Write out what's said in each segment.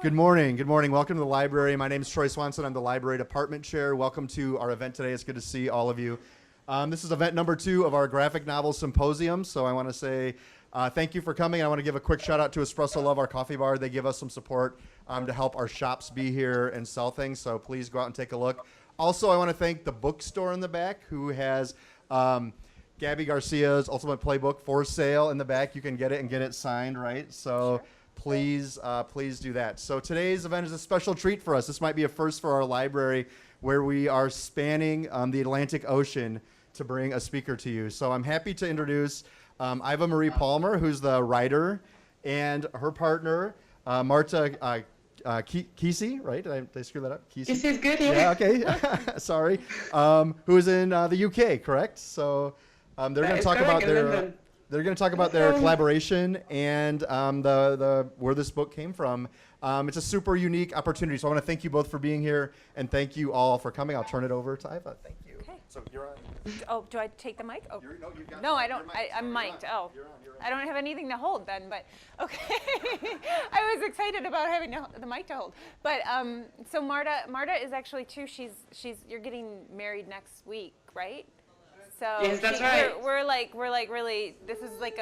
Good morning. Good morning. Welcome to the library. My name is Troy Swanson. I'm the library department chair. Welcome to our event today. It's good to see all of you. This is event number 2 of our Graphic Novel Symposium. So I want to say thank you for coming. I want to give a quick shout out to Espresso Love, our coffee bar. They give us some support to help our shops be here and sell things. So please go out and take a look. Also, I want to thank the bookstore in the back who has Gabby Garcia's Ultimate Playbook for sale in the back. You can get it and get it signed, right? So. Sure. Please do that. So today's event is a special treat for us. This might be a first for our library where we are spanning the Atlantic Ocean to bring a speaker to you. So I'm happy to introduce Iva-Marie Palmer, who's the writer, and her partner, Marta Kissi, right? Did I screw that up? Kissi? This is good, yeah. Yeah, okay. Sorry. Who is in the UK, correct? So they're going to talk about their... They're going to talk about their collaboration and where this book came from. It's a super unique opportunity, so I want to thank you both for being here, and thank you all for coming. I'll turn it over to Iva. Thank you. Okay. So you're on. Oh, do I take the mic? Oh. No, I don't. I'm mic'd. Oh. You're on. I don't have anything to hold then, but okay. I was excited about having the mic to hold. But so Marta is actually too. You're getting married next week, right? So yes, that's right. We're like really. This is like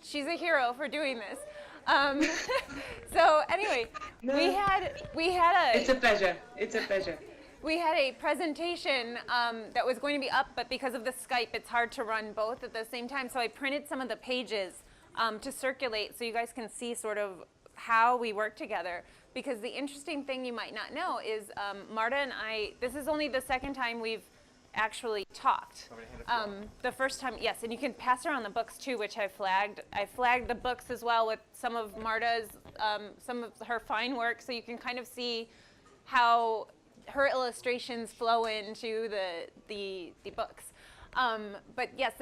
she's a hero for doing this. So anyway, no. we had a. It's a pleasure. It's a pleasure. We had a presentation that was going to be up, but because of the Skype, it's hard to run both at the same time. So I printed some of the pages to circulate so you guys can see sort of how we work together. Because the interesting thing you might not know is Marta and I. This is only the second time we've actually talked. The first time, yes, and you can pass around the books too, which I flagged. I flagged the books as well with some of Marta's, some of her fine work, so you can kind of see how her illustrations flow into the books. But yes,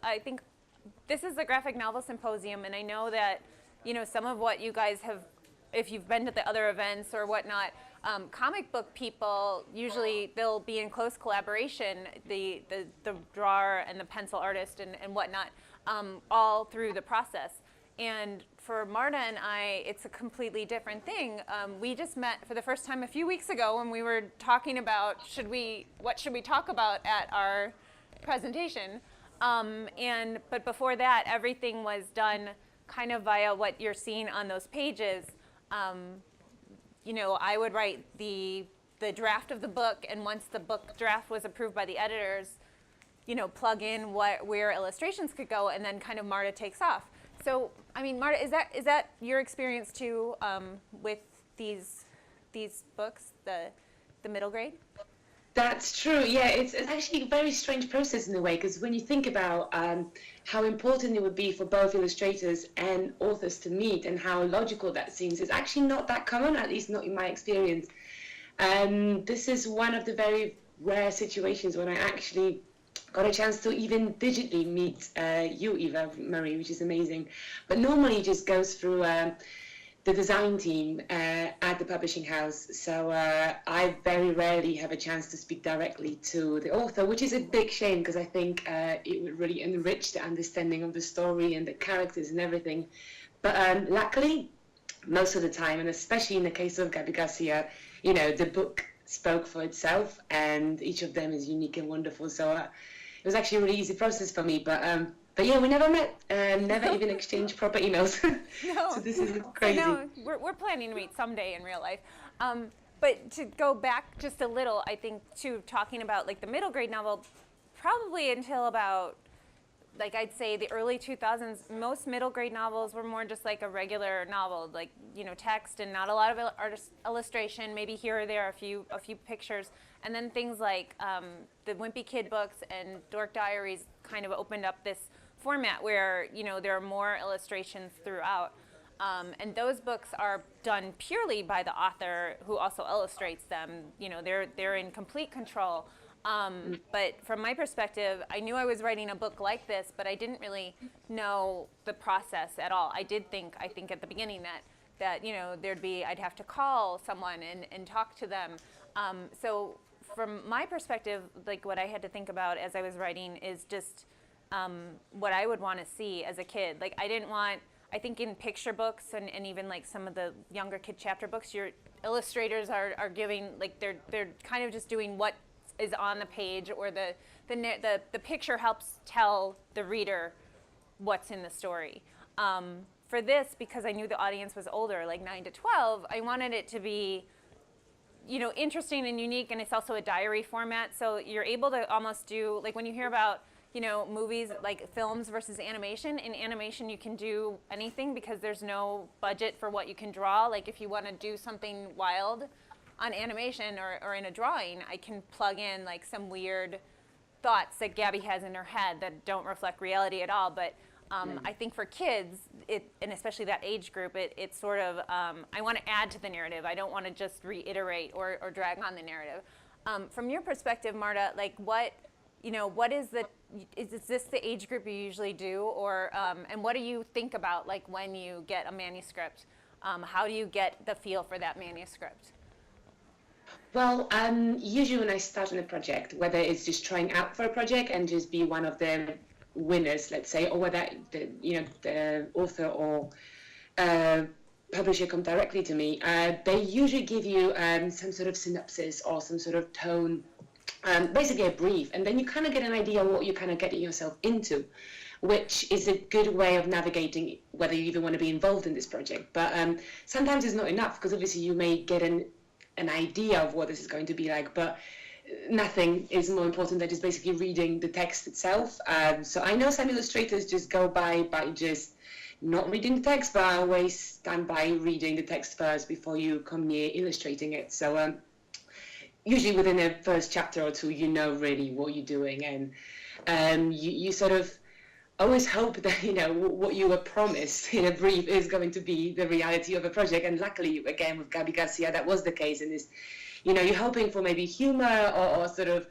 I think this is the Graphic Novel Symposium, and I know that some of what you guys have, if you've been to the other events or whatnot. Comic book people, usually they'll be in close collaboration, the drawer and the pencil artist and whatnot, all through the process. And for Marta and I, it's a completely different thing. We just met for the first time a few weeks ago when we were talking about what should we talk about at our presentation. But before that, everything was done kind of via what you're seeing on those pages. I would write the draft of the book, and once the book draft was approved by the editors, plug in where illustrations could go, and then kind of Marta takes off. So, I mean, Marta, is that your experience too with these books, the middle grade? That's true. Yeah, it's actually a very strange process in a way, because when you think about how important it would be for both illustrators and authors to meet and how logical that seems, it's actually not that common, at least not in my experience. This is one of the very rare situations when I actually got a chance to even digitally meet you, Iva-Marie, which is amazing. But normally it just goes through the design team at the publishing house. So I very rarely have a chance to speak directly to the author, which is a big shame because I think it would really enrich the understanding of the story and the characters and everything. But luckily, most of the time, and especially in the case of Gabby Garcia, the book spoke for itself and each of them is unique and wonderful. So it was actually a really easy process for me. But yeah, we never met, never even exchanged proper emails. No. So this is crazy. No, we're planning to meet someday in real life. But to go back just a little, I think, to talking about like the middle grade novel, probably until about, like I'd say the early 2000s, most middle grade novels were more just like a regular novel, like, text and not a lot of illustration, maybe here or there a few pictures. And then things like the Wimpy Kid books and Dork Diaries kind of opened up this format where there are more illustrations throughout, and those books are done purely by the author who also illustrates them. They're in complete control. But from my perspective, I knew I was writing a book like this, but I didn't really know the process at all. I think at the beginning that I'd have to call someone and talk to them. So from my perspective, like what I had to think about as I was writing is just what I would want to see as a kid. Like I I think in picture books and even like some of the younger kid chapter books, your illustrators are giving, like they're kind of just doing what is on the page, or the picture helps tell the reader what's in the story. For this, because I knew the audience was older, like 9 to 12, I wanted it to be, you know, interesting and unique, and it's also a diary format, so you're able to almost do, like when you hear about, you know, movies like films versus animation, in animation you can do anything because there's no budget for what you can draw. Like if you want to do something wild on animation or in a drawing, I can plug in like some weird thoughts that Gabby has in her head that don't reflect reality at all. But I think for kids, and especially that age group, it's sort of, I want to add to the narrative. I don't want to just reiterate or drag on the narrative. From your perspective, Marta, like what is this the age group you usually do, or and what do you think about like when you get a manuscript? How do you get the feel for that manuscript? Well, usually when I start on a project, whether it's just trying out for a project and just be one of the winners, let's say, or whether the author or publisher come directly to me, they usually give you some sort of synopsis or some sort of tone, basically a brief, and then you kind of get an idea of what you're kind of getting yourself into, which is a good way of navigating whether you even want to be involved in this project. But sometimes it's not enough, because obviously you may get an idea of what this is going to be like, but nothing is more important than just basically reading the text itself. So I know some illustrators just go by just not reading the text, but I always stand by reading the text first before you come near illustrating it. So usually within the first chapter or two, you know really what you're doing, and you sort of always hope that, you know, what you were promised in a brief is going to be the reality of a project. And luckily, again, with Gabby Garcia, that was the case. And this, you know, you're hoping for maybe humor or sort of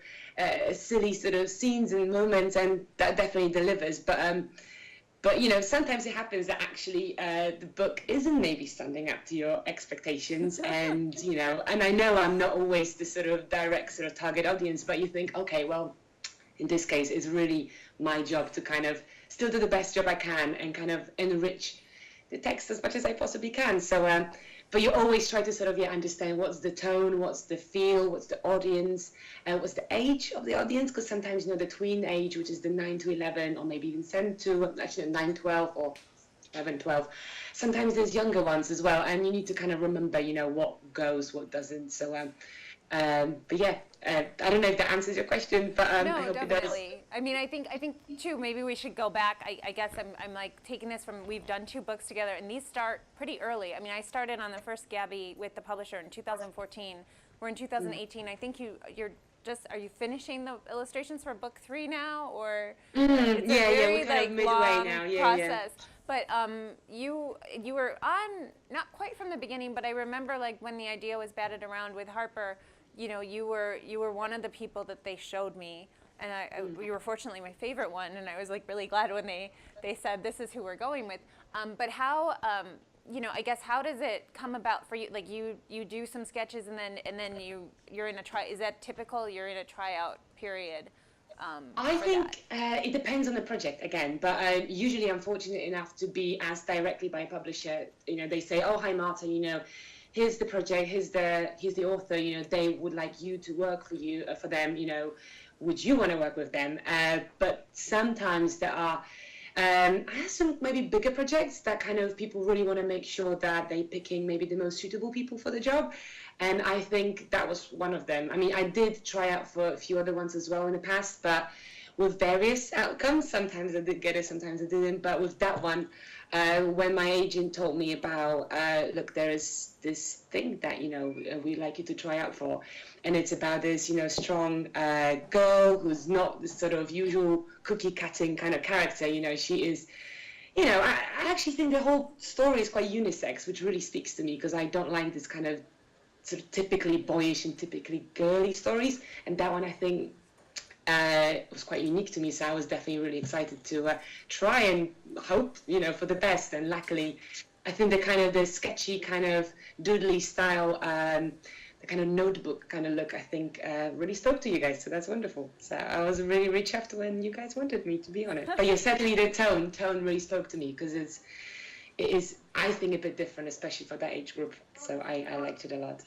silly sort of scenes and moments, and that definitely delivers. But you know, sometimes it happens that actually the book isn't maybe standing up to your expectations, and you know, and I know I'm not always the sort of direct sort of target audience, but you think, okay, well, in this case, it's really my job to kind of still do the best job I can and kind of enrich the text as much as I possibly can. So, but you always try to sort of understand what's the tone, what's the feel, what's the audience, and what's the age of the audience, because sometimes, you know, the tween age, which is the 9 to 11, or maybe even 7 to, actually 9, 12, or 11, 12. Sometimes there's younger ones as well, and you need to kind of remember, you know, what goes, what doesn't. So, but yeah, I don't know if that answers your question, but No, I hope definitely. it does. I mean, I think too, maybe we should go back. I guess I'm like taking this from, we've done 2 books together, and these start pretty early. I mean, I started on the first Gabby with the publisher in 2014. We're in 2018. I think are you finishing the illustrations for book 3 now, or it's a very we're kind of midway long now. process. But you were on, not quite from the beginning, but I remember like when the idea was batted around with Harper, you know, you were one of the people that they showed me, and you were fortunately my favorite one, and I was like really glad when they said this is who we're going with. But how, you know, I guess how does it come about for you? Like you do some sketches and then you're in a try. Is that typical? You're in a tryout period. I think it depends on the project again, but usually I'm fortunate enough to be asked directly by a publisher. You know, they say, "Oh, hi Marta, you know, here's the project, here's the author, you know, they would like you to work for them, you know, would you want to work with them?" But sometimes there are, I have some maybe bigger projects that kind of people really want to make sure that they're picking maybe the most suitable people for the job. And I think that was one of them. I mean, I did try out for a few other ones as well in the past, but with various outcomes. Sometimes I did get it, sometimes I didn't. But with that one, when my agent told me about, look, there is this thing that, you know, we'd like you to try out for. And it's about this, you know, strong girl who's not the sort of usual cookie cutting kind of character. You know, she is, you know, I actually think the whole story is quite unisex, which really speaks to me, because I don't like this kind of sort of typically boyish and typically girly stories. And that one, I think, was quite unique to me, so I was definitely really excited to try and hope, you know, for the best. And luckily, I think the sketchy kind of doodly style, the kind of notebook kind of look, I think really spoke to you guys. So that's wonderful. So I was really, really chuffed when you guys wanted me to be on it. But yeah, certainly the tone really spoke to me, because it is, I think, a bit different, especially for that age group. So I liked it a lot.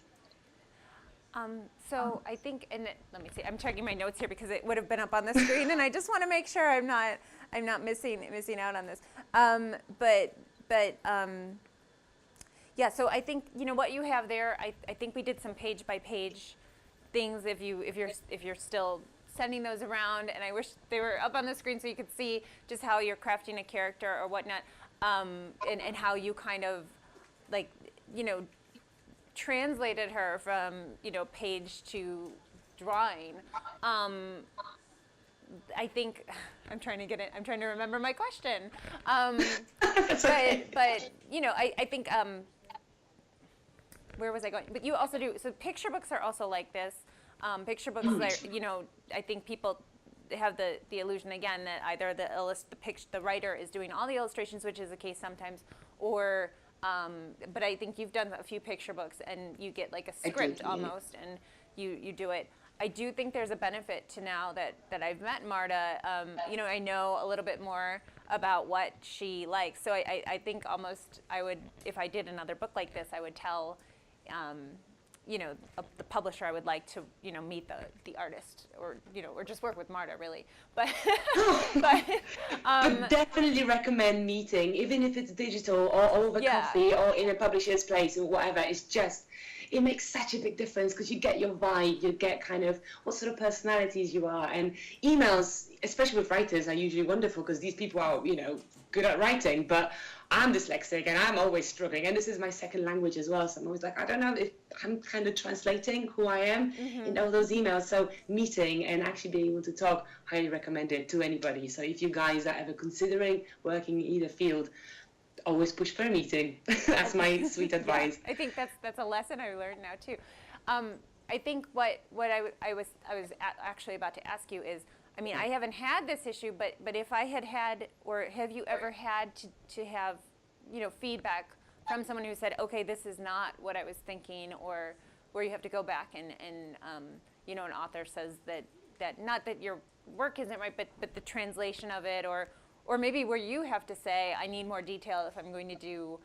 So I think, and let me see, I'm checking my notes here because it would have been up on the screen, and I just want to make sure I'm not missing out on this. Yeah. So I think what you have there. I think we did some page by page things. If you're still sending those around, and I wish they were up on the screen so you could see just how you're crafting a character or whatnot, and how you kind of translated her from page to drawing. I think I'm trying to remember my question. But I think where was I going? But you also do, so picture books are also like this. Picture books are, I think people have the illusion again that either the writer is doing all the illustrations, which is the case sometimes, or but I think you've done a few picture books and you get like a script almost, and you do it. I do think there's a benefit to now that I've met Marta. I know a little bit more about what she likes. So I think almost I would, if I did another book like this, I would tell, the publisher I would like to, meet the artist, or just work with Marta really. But but definitely recommend meeting, even if it's digital or over coffee or in a publisher's place or whatever. It's just, it makes such a big difference because you get your vibe, you get kind of what sort of personalities you are. And emails, especially with writers, are usually wonderful because these people are, good at writing. But I'm dyslexic and I'm always struggling. And this is my second language as well. So I'm always like, I don't know if I'm kind of translating who I am in all those emails. So meeting and actually being able to talk, highly recommend it to anybody. So if you guys are ever considering working in either field, always push for a meeting. That's my sweet advice. I think that's a lesson I learned now too. I think what I was actually about to ask you is, I mean, I haven't had this issue, but if I had, or have you ever had to have, feedback from someone who said, okay, this is not what I was thinking, or where you have to go back and an author says that not that your work isn't right, but the translation of it, or maybe where you have to say, I need more detail if I'm going to do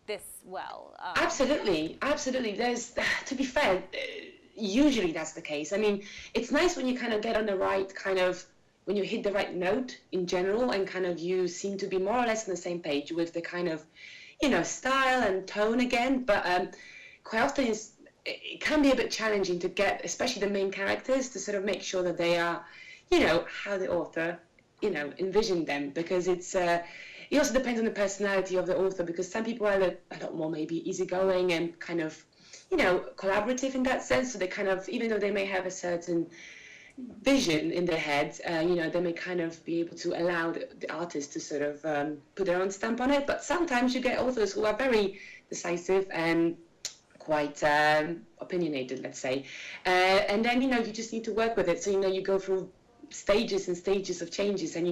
this well. Absolutely. There's, to be fair, usually that's the case. I mean, it's nice when you kind of get on the right when you hit the right note in general, and kind of you seem to be more or less on the same page with the kind of, style and tone again. But quite often it can be a bit challenging to get, especially the main characters, to sort of make sure that they are, how the author envisioned them, because it also depends on the personality of the author, because some people are a lot more maybe easygoing and kind of, collaborative in that sense. So they kind of, even though they may have a certain vision in their heads, they may kind of be able to allow the artist to sort of put their own stamp on it. But sometimes you get authors who are very decisive and quite opinionated, let's say. And then, you just need to work with it. So, you go through stages and stages of changes, and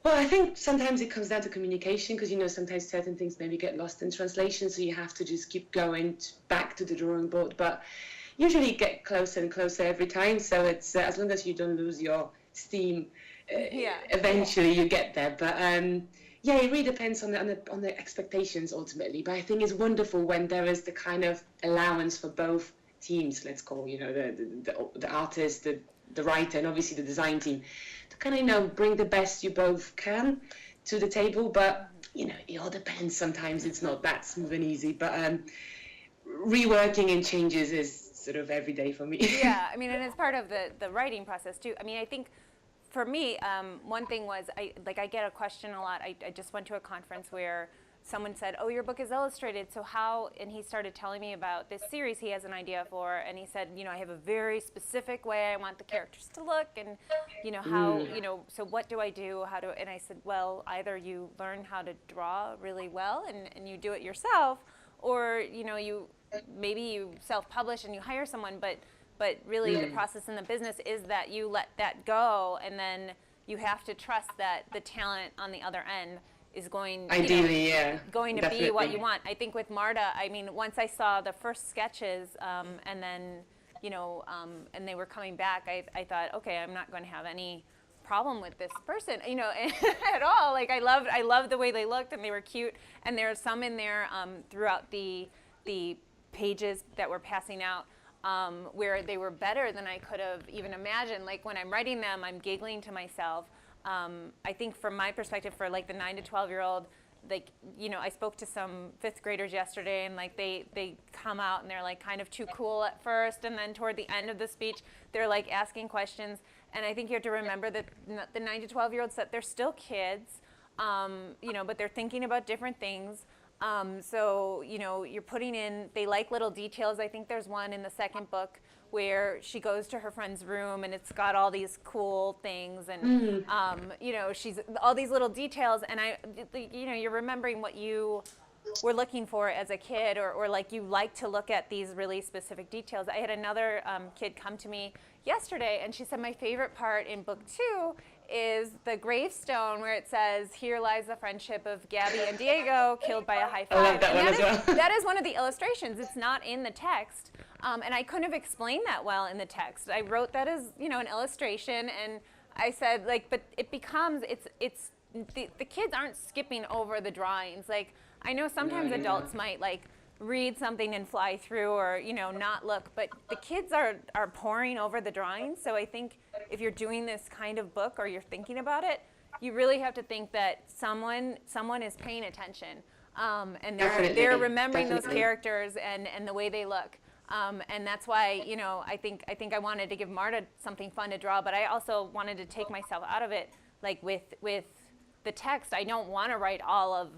I think sometimes it comes down to communication, because sometimes certain things maybe get lost in translation, so you have to just keep going back to the drawing board. But usually you get closer and closer every time, so it's as long as you don't lose your steam, eventually you get there. But it really depends on the expectations ultimately. But I think it's wonderful when there is the kind of allowance for both teams, let's call, the artist, the writer, and obviously the design team, to kind of bring the best you both can to the table. But it all depends. Sometimes it's not that smooth and easy, but reworking and changes is sort of every day for me. Yeah, I mean, and it's part of the writing process too. I mean, I think for me, one thing was I get a question a lot. I just went to a conference where someone said, oh, your book is illustrated, so how, and he started telling me about this series he has an idea for, and he said, I have a very specific way I want the characters to look, and how, so what do I do, and I said, well, either you learn how to draw really well and you do it yourself, or, you self-publish and you hire someone, but really the process in the business is that you let that go, and then you have to trust that the talent on the other end is going to be what you want. I think with Marta, I mean, once I saw the first sketches, and then and they were coming back, I thought, okay, I'm not going to have any problem with this person, you know, at all. Like I loved the way they looked, and they were cute. And there are some in there throughout the pages that we're passing out where they were better than I could have even imagined. Like when I'm writing them, I'm giggling to myself. I think from my perspective, for like the 9 to 12-year-old, like, you know, I spoke to some 5th graders yesterday, and like they come out and they're like kind of too cool at first, and then toward the end of the speech, they're like asking questions. And I think you have to remember that the 9 to 12-year-olds, that they're still kids, you know, but they're thinking about different things. So, you know, you're putting in, they like little details. I think there's one in the second book where she goes to her friend's room and it's got all these cool things, and you know, she's all these little details, and you know, you're remembering what you were looking for as a kid, or like you like to look at these really specific details. I had another kid come to me yesterday, and she said my favorite part in book 2 is the gravestone where it says, "Here lies the friendship of Gabby and Diego, killed by a high five." I love that one as well. That is one of the illustrations. It's not in the text, and I couldn't have explained that well in the text. I wrote that as, you know, an illustration, and I said, like, but it becomes, it's the kids aren't skipping over the drawings. Like, I know sometimes adults might like read something and fly through, or, you know, not look, but the kids are poring over the drawings. So I think if you're doing this kind of book, or you're thinking about it, you really have to think that someone is paying attention, and they're remembering those characters and the way they look. And that's why, you know, I think I wanted to give Marta something fun to draw, but I also wanted to take myself out of it. Like with the text, I don't want to write all of,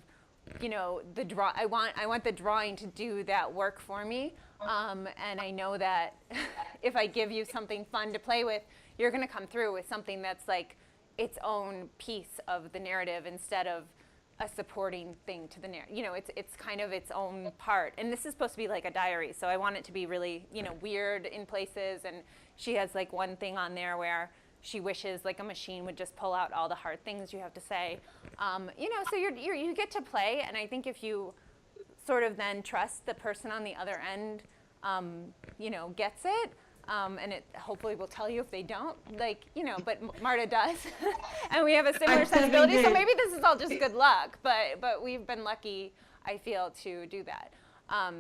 you know, I want the drawing to do that work for me. And I know that if I give you something fun to play with, you're going to come through with something that's like its own piece of the narrative, instead of a supporting thing to the narrative. You know, it's kind of its own part. And this is supposed to be like a diary, so I want it to be really, you know, weird in places. And she has like one thing on there where she wishes like a machine would just pull out all the hard things you have to say. You know, so you get to play, and I think if you sort of then trust the person on the other end, you know, gets it, and it hopefully will tell you if they don't, like, you know, but Marta does, and we have a similar sensibility, so maybe this is all just good luck, but we've been lucky, I feel, to do that.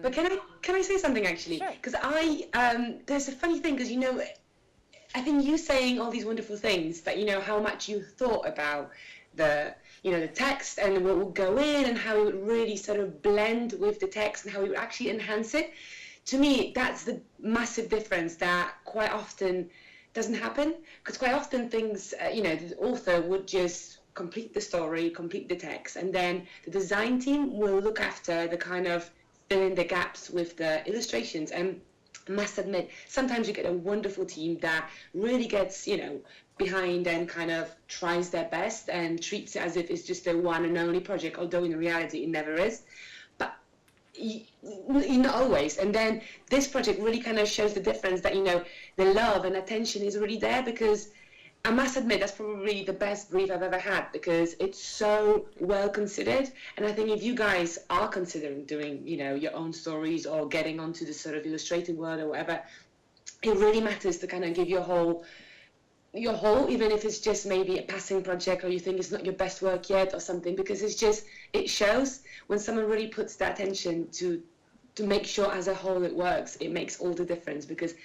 But can I say something, actually? Sure. Because there's a funny thing, because, you know, I think you saying all these wonderful things, that, you know, how much you thought about the, you know, the text and what would go in, and how it would really sort of blend with the text, and how it would actually enhance it. To me, that's the massive difference that quite often doesn't happen, because quite often things, you know, the author would just complete the story, complete the text, and then the design team will look after the kind of fill in the gaps with the illustrations. And I must admit, sometimes you get a wonderful team that really gets, you know, behind and kind of tries their best and treats it as if it's just a one and only project, although in reality it never is. But not always. And then this project really kind of shows the difference, that, you know, the love and attention is really there, because I must admit that's probably the best brief I've ever had, because it's so well considered. And I think if you guys are considering doing, you know, your own stories, or getting onto the sort of illustrated world or whatever, it really matters to kind of give your whole, even if it's just maybe a passing project, or you think it's not your best work yet or something, because it shows when someone really puts that attention to make sure as a whole it works. It makes all the difference, because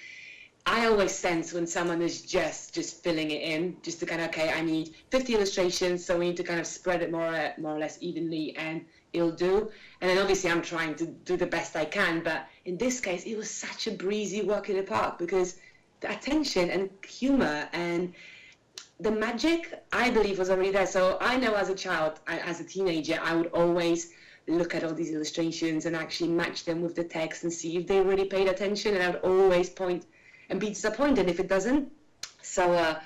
I always sense when someone is just filling it in, just to kind of, okay, I need 50 illustrations, so we need to kind of spread it more or less evenly, and it'll do. And then obviously I'm trying to do the best I can, but in this case it was such a breezy walk in the park, because the attention and humor and the magic, I believe, was already there. So I know as a child, as a teenager, I would always look at all these illustrations and actually match them with the text and see if they really paid attention, and I would always point and be disappointed if it doesn't. So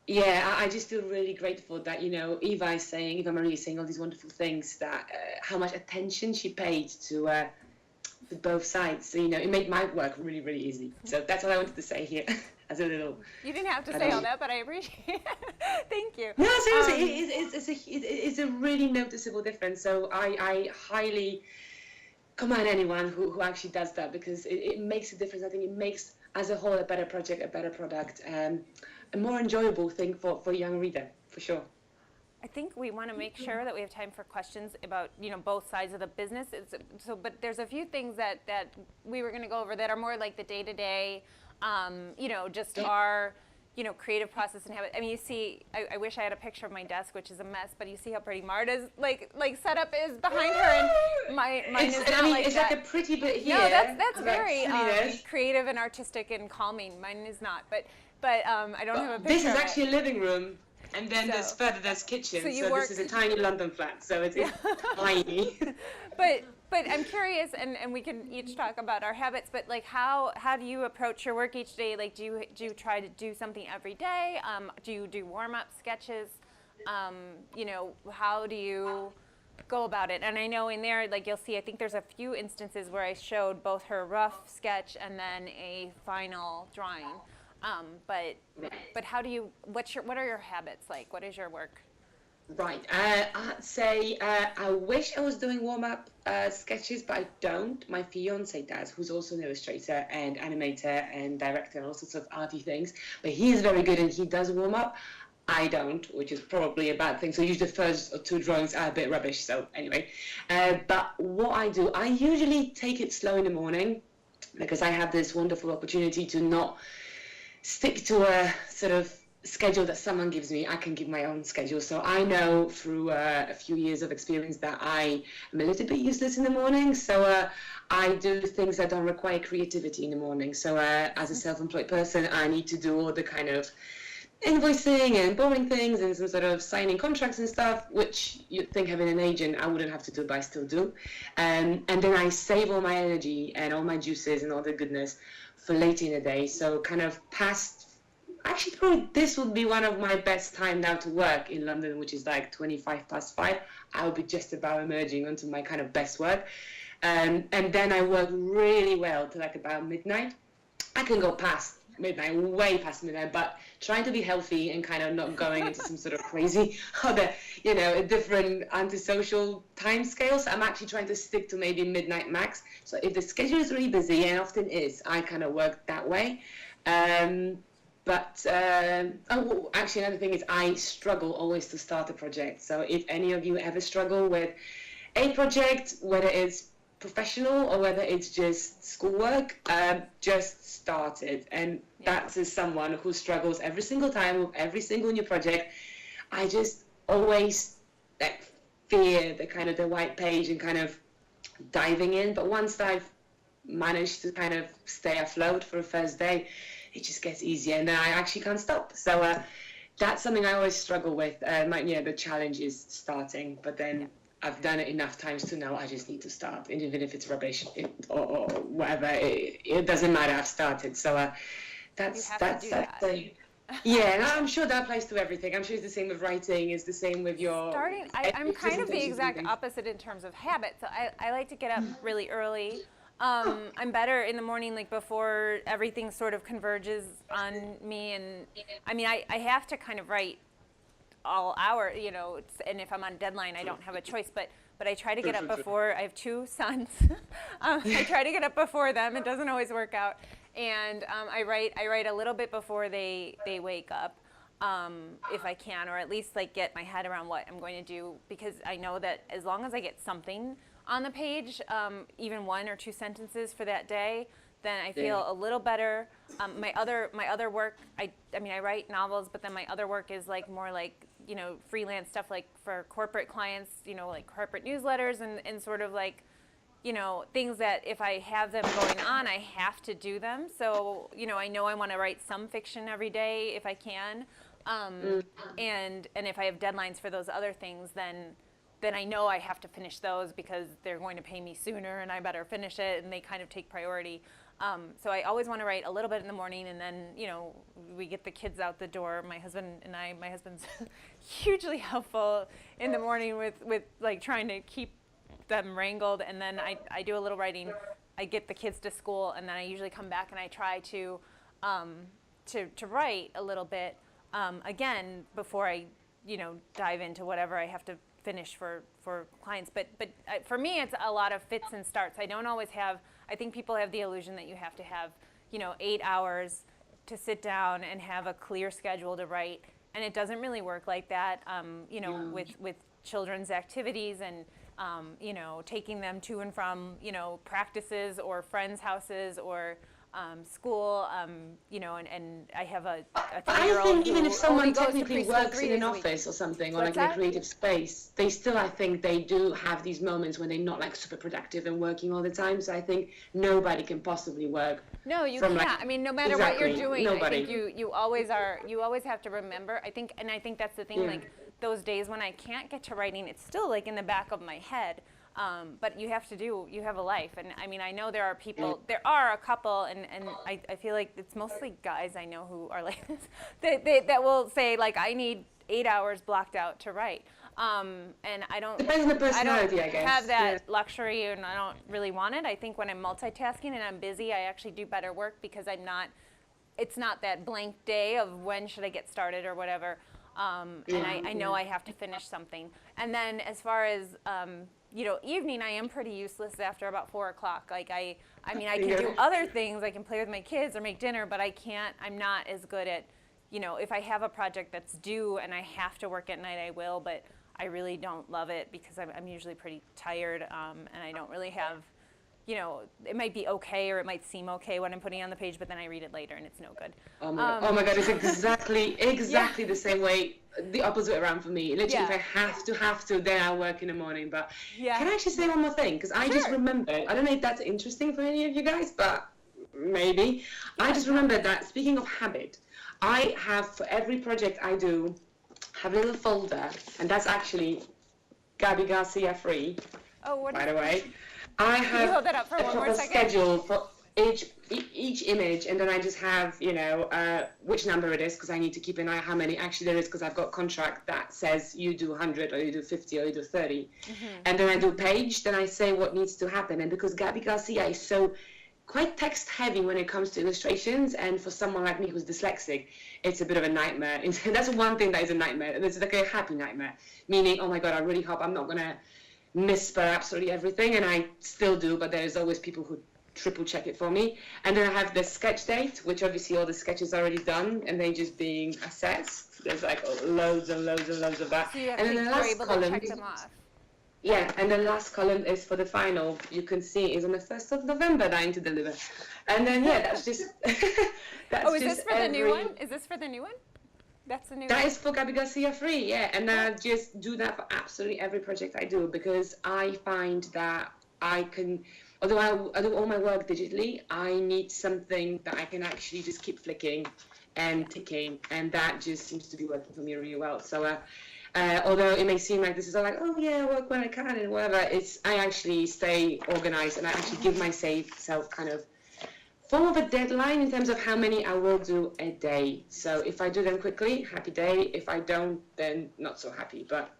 yeah, I just feel really grateful that, you know, Iva-Marie is saying all these wonderful things, that how much attention she paid to both sides. So, you know, it made my work really, really easy. So that's what I wanted to say here as a little. You didn't have to say all that, but I appreciate it. Thank you. No, seriously, it's a really noticeable difference. So I highly commend anyone who actually does that, because it makes a difference. I think it makes, as a whole, a better project, a better product. a more enjoyable thing for a young reader, for sure. I think we want to make sure that we have time for questions about, both sides of the business. But there's a few things that we were going to go over that are more like the day-to-day, just our, creative process and habit. I mean, you see, I wish I had a picture of my desk, which is a mess, but you see how pretty Marta's like setup is behind her, and mine is not like it's that. like a pretty bit here. No, that's very silliness. creative and artistic and calming. Mine is not, but I don't have a picture. This is of actually it. a living room. And then there's kitchen. So This is a tiny London flat. So it's tiny. But I'm curious, and we can each talk about our habits. But like, how do you approach your work each day? Like, do you try to do something every day? Do you do warm-up sketches? How do you go about it? And I know in there, like, you'll see, I think there's a few instances where I showed both her rough sketch and then a final drawing. But how do you? What are your habits like? What is your work? Right. I'd say I wish I was doing warm-up sketches, but I don't. My fiance does, who's also an illustrator and animator and director and all sorts of arty things. But he is very good and he does warm-up. I don't, which is probably a bad thing. So usually the first or two drawings are a bit rubbish. So anyway, but what I do, I usually take it slow in the morning because I have this wonderful opportunity to not stick to a sort of schedule that someone gives me. I can give my own schedule. So I know through a few years of experience that I am a little bit useless in the morning. So I do things that don't require creativity in the morning. So as a self-employed person, I need to do all the kind of invoicing and boring things and some sort of signing contracts and stuff, which you'd think having an agent I wouldn't have to do, but I still do. And then I save all my energy and all my juices and all the goodness for later in the day. So kind of actually probably this would be one of my best time now to work in London, which is like 5:25. I'll be just about emerging onto my kind of best work. And then I work really well to like about midnight. I can go past midnight, way past midnight, but trying to be healthy and kind of not going into some sort of crazy other, a different antisocial time scale. So I'm actually trying to stick to maybe midnight max. So if the schedule is really busy, and often is, I kind of work that way. Actually, another thing is I struggle always to start a project. So if any of you ever struggle with a project, whether it's professional or whether it's just schoolwork, just start it. And that's as someone who struggles every single time with every single new project. I just always fear the white page and kind of diving in. But once I've managed to kind of stay afloat for a first day, it just gets easier, and then I actually can't stop. So that's something I always struggle with. The challenge is starting, but then I've done it enough times to know I just need to start, and even if it's rubbish or whatever, it doesn't matter. I've started. So that's. Yeah, and I'm sure that applies to everything. I'm sure it's the same with writing. It's the same with your starting. I'm kind of the exact opposite in terms of habits. So I like to get up really early. I'm better in the morning, like before everything sort of converges on me. And I mean, I have to kind of write all hour, and if I'm on deadline, I don't have a choice. But I try to get up before. I have two sons. I try to get up before them. It doesn't always work out. And I write a little bit before they wake up, if I can, or at least like get my head around what I'm going to do, because I know that as long as I get something on the page, even one or two sentences for that day, then I feel a little better. My other work, I write novels, but then my other work is like more like, freelance stuff, like for corporate clients, like corporate newsletters and sort of like, things that if I have them going on, I have to do them. So, I know I want to write some fiction every day if I can. And if I have deadlines for those other things, then I know I have to finish those because they're going to pay me sooner and I better finish it, and they kind of take priority. So I always want to write a little bit in the morning, and then, we get the kids out the door. My husband's hugely helpful in the morning with like trying to keep them wrangled, and then I do a little writing. I get the kids to school, and then I usually come back and I try to write a little bit, again, before I, dive into whatever I have to finish for clients. But for me, it's a lot of fits and starts. I don't always have, I think people have the illusion that you have to have, 8 hours to sit down and have a clear schedule to write, and it doesn't really work like that. With children's activities and taking them to and from practices or friends' houses or school, and I have a But I 3-year-old think even who if someone only goes to technically preschool works 3 in an days a week. office or something, or What's like in a that? creative space, they still, I think, they do have these moments when they're not like super productive and working all the time. So I think nobody can possibly work. No, you from, can't. like, I mean, no matter what you're exactly, doing, nobody. I think you always are. You always have to remember. I think that's the thing. Yeah. Like those days when I can't get to writing, it's still like in the back of my head. But you have a life. And I mean, I know there are a couple, and I feel like it's mostly guys I know who are like this, that will say, like, I need 8 hours blocked out to write. And I don't, Depends on the personality, I I guess. have that Yeah. luxury, and I don't really want it. I think when I'm multitasking and I'm busy, I actually do better work because it's not that blank day of when should I get started or whatever. And I know I have to finish something. And then as far as, evening, I am pretty useless after about 4 o'clock. Like I can do other things. I can play with my kids or make dinner, but I'm not as good at, if I have a project that's due and I have to work at night, I will, but I really don't love it because I'm usually pretty tired, and I don't really have, it might be okay or it might seem okay when I'm putting it on the page, but then I read it later and it's no good. Oh my God, it's exactly the same way, the opposite way around for me. Literally, Yeah. if I have to, then I work in the morning. But Yeah. can I actually say one more thing? Because I just Sure. remembered, I don't know if that's interesting for any of you guys, but maybe. I just remembered that, speaking of habit, I have, for every project I do, have a little folder, and that's actually Gabby Garcia free, Oh, what by is the way. I Can you have hold that up for a one more proper second? schedule for each image, and then I just have, which number it is, because I need to keep an eye how many actually there is, because I've got a contract that says you do 100 or you do 50 or you do 30. And then I do page, then I say what needs to happen. And because Gabby Garcia is so quite text heavy when it comes to illustrations, and for someone like me who's dyslexic, it's a bit of a nightmare. And that's one thing that is a nightmare, and it's like a happy nightmare, meaning, oh my God, I really hope I'm not going to misspell absolutely everything, and I still do, but there's always people who triple check it for me. And then I have the sketch date, which obviously all the sketches are already done and they're just being assessed. There's like loads and loads and loads of that. So you And then the you're last able column, to check them off. yeah, and the last column is for the final. You can see is on the 1st of November that I need to deliver. And then that's just that's Oh, is just this for the new every- one? Is this for the new one? That's the new That one. is for Gabby Garcia free, yeah. And I just do that for absolutely every project I do, because I find that I can, although I do all my work digitally, I need something that I can actually just keep flicking and ticking, and that just seems to be working for me really well. So although it may seem like this is all like, oh yeah, I work when I can and whatever, I actually stay organized, and I actually give myself kind of form of a deadline in terms of how many I will do a day. So if I do them quickly, happy day. If I don't, then not so happy. But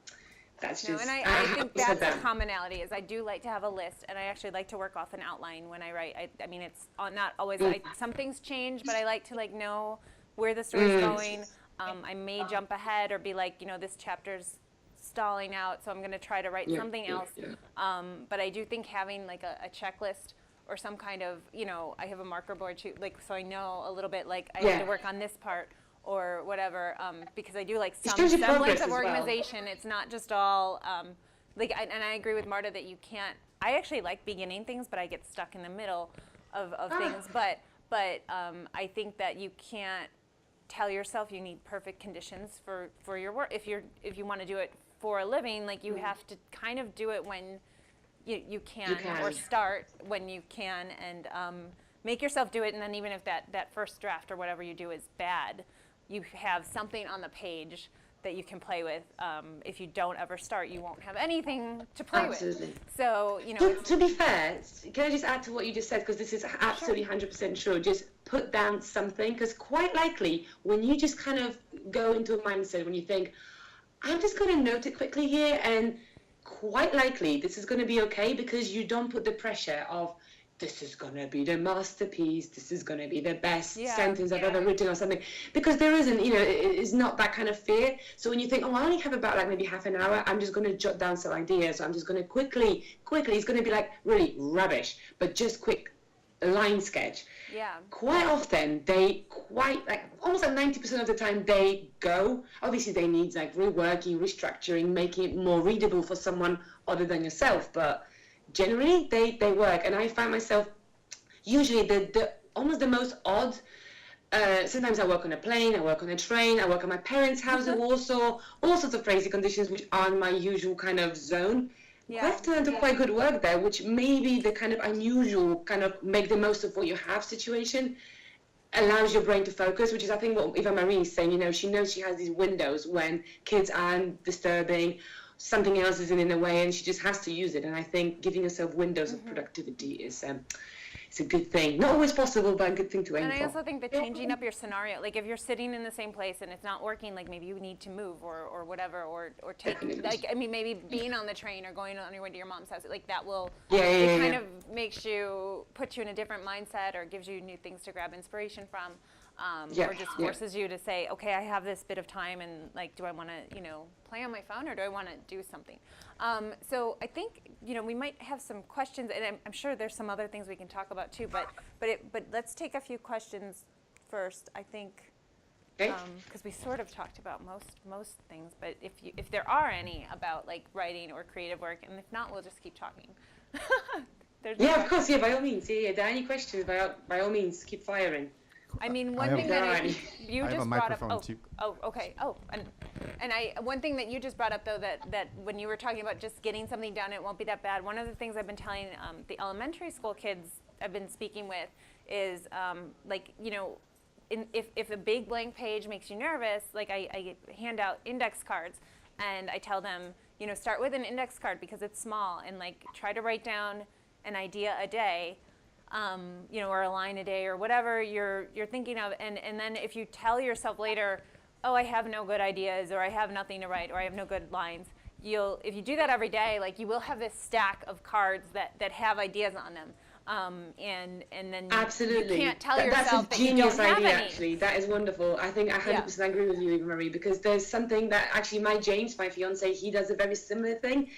that's just. And I think that's the commonality is I do like to have a list, and I actually like to work off an outline when I write. I mean, it's not always. Some things change, but I like to know where the story's going. I may jump ahead or be like, this chapter's stalling out, so I'm going to try to write something else. But I do think having like a checklist or some kind of, I have a marker board too, so I know a little bit, I have to work on this part or whatever, because I do like some semblance of organization. It's not just all, and I agree with Marta that you can't, I actually like beginning things, but I get stuck in the middle of things. But I think that you can't tell yourself you need perfect conditions for your work. If you want to do it for a living, you have to kind of do it when you can, or start when you can, and make yourself do it. And then even if that first draft or whatever you do is bad, you have something on the page that you can play with. If you don't ever start, you won't have anything to play with. So, To be fair, can I just add to what you just said, because this is absolutely 100% true. Just put down something, because quite likely when you just kind of go into a mindset when you think, I'm just going to note it quickly here, and quite likely this is going to be okay, because you don't put the pressure of, this is going to be the masterpiece, this is going to be the best sentence I've ever written or something, because there isn't, it's not that kind of fear. So when you think, I only have about maybe half an hour, I'm just going to jot down some ideas, so I'm just going to quickly, it's going to be really rubbish, but just quick, line sketch, Yeah. quite often they almost like 90% of the time they go. Obviously they need like reworking, restructuring, making it more readable for someone other than yourself, but generally they work. And I find myself usually the almost the most odd. Sometimes I work on a plane, I work on a train, I work at my parents' house in Warsaw, all sorts of crazy conditions which aren't my usual kind of zone. Yeah. Quite often I do quite good work there, which may be the kind of unusual, kind of make the most of what you have situation, allows your brain to focus, which is I think what Iva-Marie is saying. You know, she knows she has these windows when kids aren't disturbing, something else isn't in the way, and she just has to use it. And I think giving yourself windows of productivity is it's a good thing. Not always possible, but a good thing to aim And for. I also think that changing up your scenario, like if you're sitting in the same place and it's not working, like maybe you need to move or whatever, or take, like, I mean, maybe being on the train or going on your way to your mom's house, like that will, it kind of makes you, puts you in a different mindset or gives you new things to grab inspiration from. Or just forces you to say, okay, I have this bit of time, and like, do I want to, you know, play on my phone or do I want to do something? So I think, you know, we might have some questions, and I'm sure there's some other things we can talk about too. But let's take a few questions first. I think, because we sort of talked about most things. But if there are any about like writing or creative work, and if not, we'll just keep talking. Yeah, of course. Yeah, by all means. Yeah, there are any questions, by all means, keep firing. I mean, one thing that you I have a just brought up. microphone too. Oh, okay. Oh, and one thing that you just brought up though, that when you were talking about just getting something done, it won't be that bad. One of the things I've been telling the elementary school kids I've been speaking with is like, you know, if a big blank page makes you nervous, like I hand out index cards, and I tell them, you know, start with an index card because it's small, and like try to write down an idea a day. You know, or a line a day, or whatever you're thinking of, and then if you tell yourself later, oh, I have no good ideas, or I have nothing to write, or I have no good lines, if you do that every day, like you will have this stack of cards that have ideas on them, and then Absolutely. you can't tell yourself that you don't have That's a genius idea, any. actually. That is wonderful. I think I 100% agree with you, Iva-Marie, because there's something that actually my fiance, he does a very similar thing.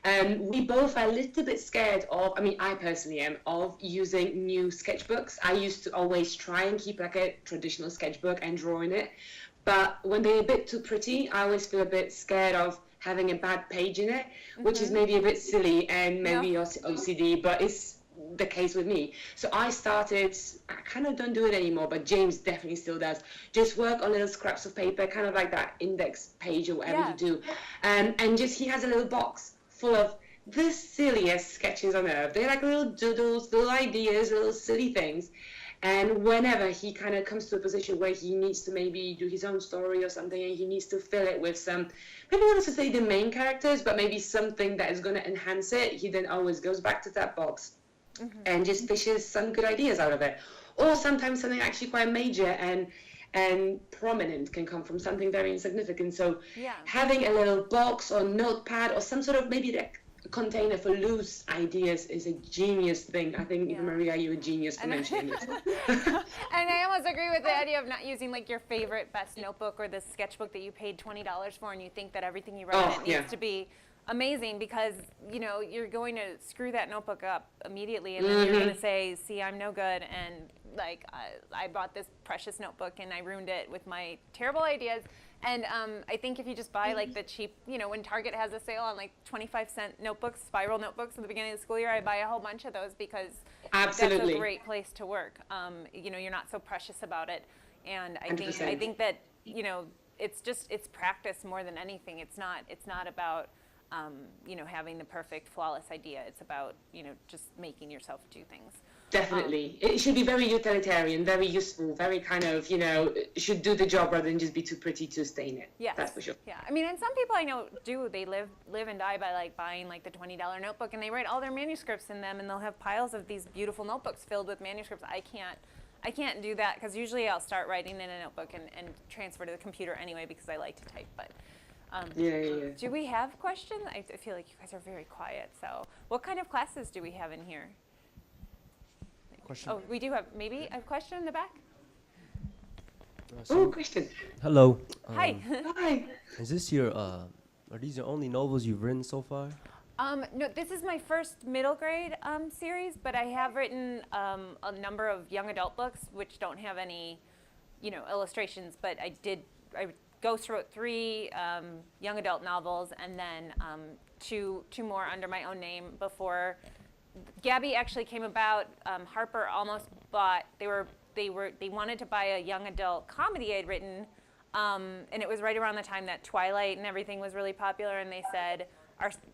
We both are a little bit scared of, I mean, I personally am, of using new sketchbooks. I used to always try and keep like a traditional sketchbook and draw in it. But when they're a bit too pretty, I always feel a bit scared of having a bad page in it, which is maybe a bit silly and maybe OCD, but it's the case with me. So I kind of don't do it anymore, but James definitely still does. Just work on little scraps of paper, kind of like that index page or whatever you do. And just, he has a little box full of the silliest sketches on earth. They're like little doodles, little ideas, little silly things. And whenever he kind of comes to a position where he needs to maybe do his own story or something, and he needs to fill it with some, maybe not to say the main characters, but maybe something that is going to enhance it, he then always goes back to that box and just fishes some good ideas out of it. Or sometimes something actually quite major and prominent can come from something very insignificant. So having a little box or notepad or some sort of maybe a container for loose ideas is a genius thing. I think, Maria, you're a genius for mentioning this. And I almost agree with the idea of not using like your favorite best notebook or the sketchbook that you paid $20 for, and you think that everything you write in it needs to be amazing, because you know you're going to screw that notebook up immediately, and then you're going to say, see, I'm no good, and like I bought this precious notebook and I ruined it with my terrible ideas. And I think if you just buy like the cheap, you know, when Target has a sale on like 25-cent notebooks, spiral notebooks at the beginning of the school year, I buy a whole bunch of those because that's a great place to work. You know, you're not so precious about it, and I think that, you know, it's practice more than anything. It's not about you know, having the perfect flawless idea. It's about, you know, just making yourself do things. Definitely. It should be very utilitarian, very useful, very kind of, you know, should do the job rather than just be too pretty to stay in it. Yes. That's for sure. Yeah. I mean, and some people I know do, they live and die by like buying like the $20 notebook, and they write all their manuscripts in them, and they'll have piles of these beautiful notebooks filled with manuscripts. I can't do that, because usually I'll start writing in a notebook and transfer to the computer anyway, because I like to type. But do we have questions? I feel like you guys are very quiet. So what kind of classes do we have in here? Question. Oh, we do have maybe a question in the back. Oh, question. Hello. Hi. Hi. Is this your are these your only novels you've written so far? No, this is my first middle grade series, but I have written a number of young adult books which don't have any, illustrations. But I ghost wrote 3 young adult novels, and then two more under my own name before Gabby actually came about. Harper almost bought. They wanted to buy a young adult comedy I'd written, and it was right around the time that Twilight and everything was really popular, and they said,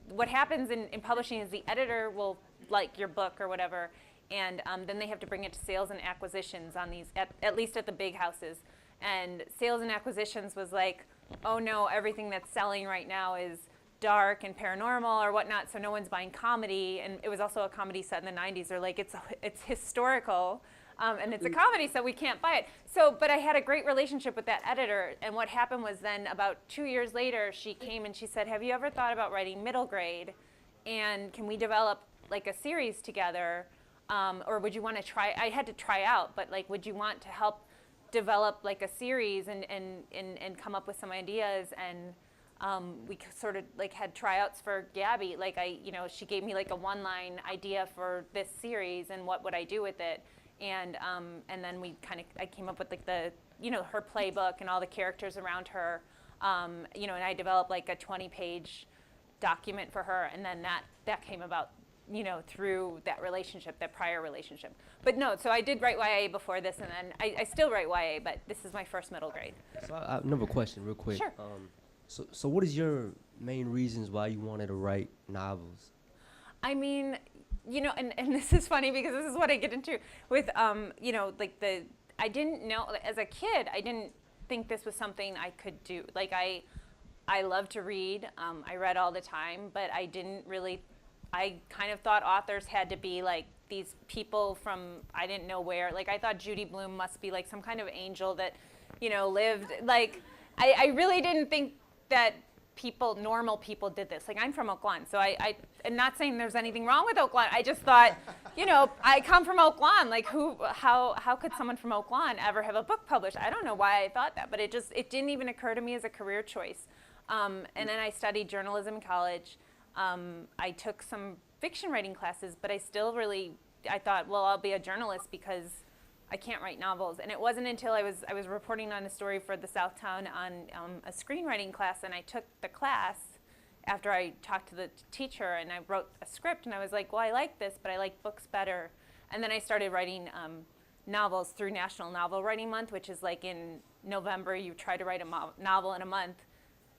what happens in publishing is the editor will like your book or whatever, and then they have to bring it to sales and acquisitions on these, at least at the big houses. And sales and acquisitions was like, oh no, everything that's selling right now is dark and paranormal or whatnot, so no one's buying comedy. And it was also a comedy set in the 90s. They're like, it's historical. And it's a comedy, so we can't buy it. So, but I had a great relationship with that editor, and what happened was then about 2 years later, she came and she said, have you ever thought about writing middle grade, and can we develop like a series together, or would you want to try, I had to try out, but like, would you want to help develop like a series and come up with some ideas? And we sort of like had tryouts for Gabby, like she gave me like a 1-line idea for this series and what would I do with it. And then I came up with like the, her playbook and all the characters around her, and I developed like a 20-page document for her, and then that came about, through that relationship, that prior relationship. But no, so I did write YA before this, and then I still write YA, but this is my first middle grade. So I have another question real quick. Sure. So what is your main reasons why you wanted to write novels? I mean, and this is funny because this is what I get into with, I didn't know, as a kid, I didn't think this was something I could do. Like, I love to read. I read all the time, but I kind of thought authors had to be like these people from, I didn't know where. Like, I thought Judy Blume must be like some kind of angel that, lived. Like, I really didn't think that normal people did this. Like, I'm from Oak Lawn, so I'm not saying there's anything wrong with Oak Lawn. I just thought, I come from Oak Lawn. Like, how could someone from Oak Lawn ever have a book published? I don't know why I thought that, but it didn't even occur to me as a career choice. And then I studied journalism in college. I took some fiction writing classes, but I thought, well, I'll be a journalist because I can't write novels. And it wasn't until I was reporting on a story for the Southtown on a screenwriting class, and I took the class after I talked to the teacher, and I wrote a script, and I was like, well, I like this, but I like books better. And then I started writing novels through National Novel Writing Month, which is like in November, you try to write a novel in a month.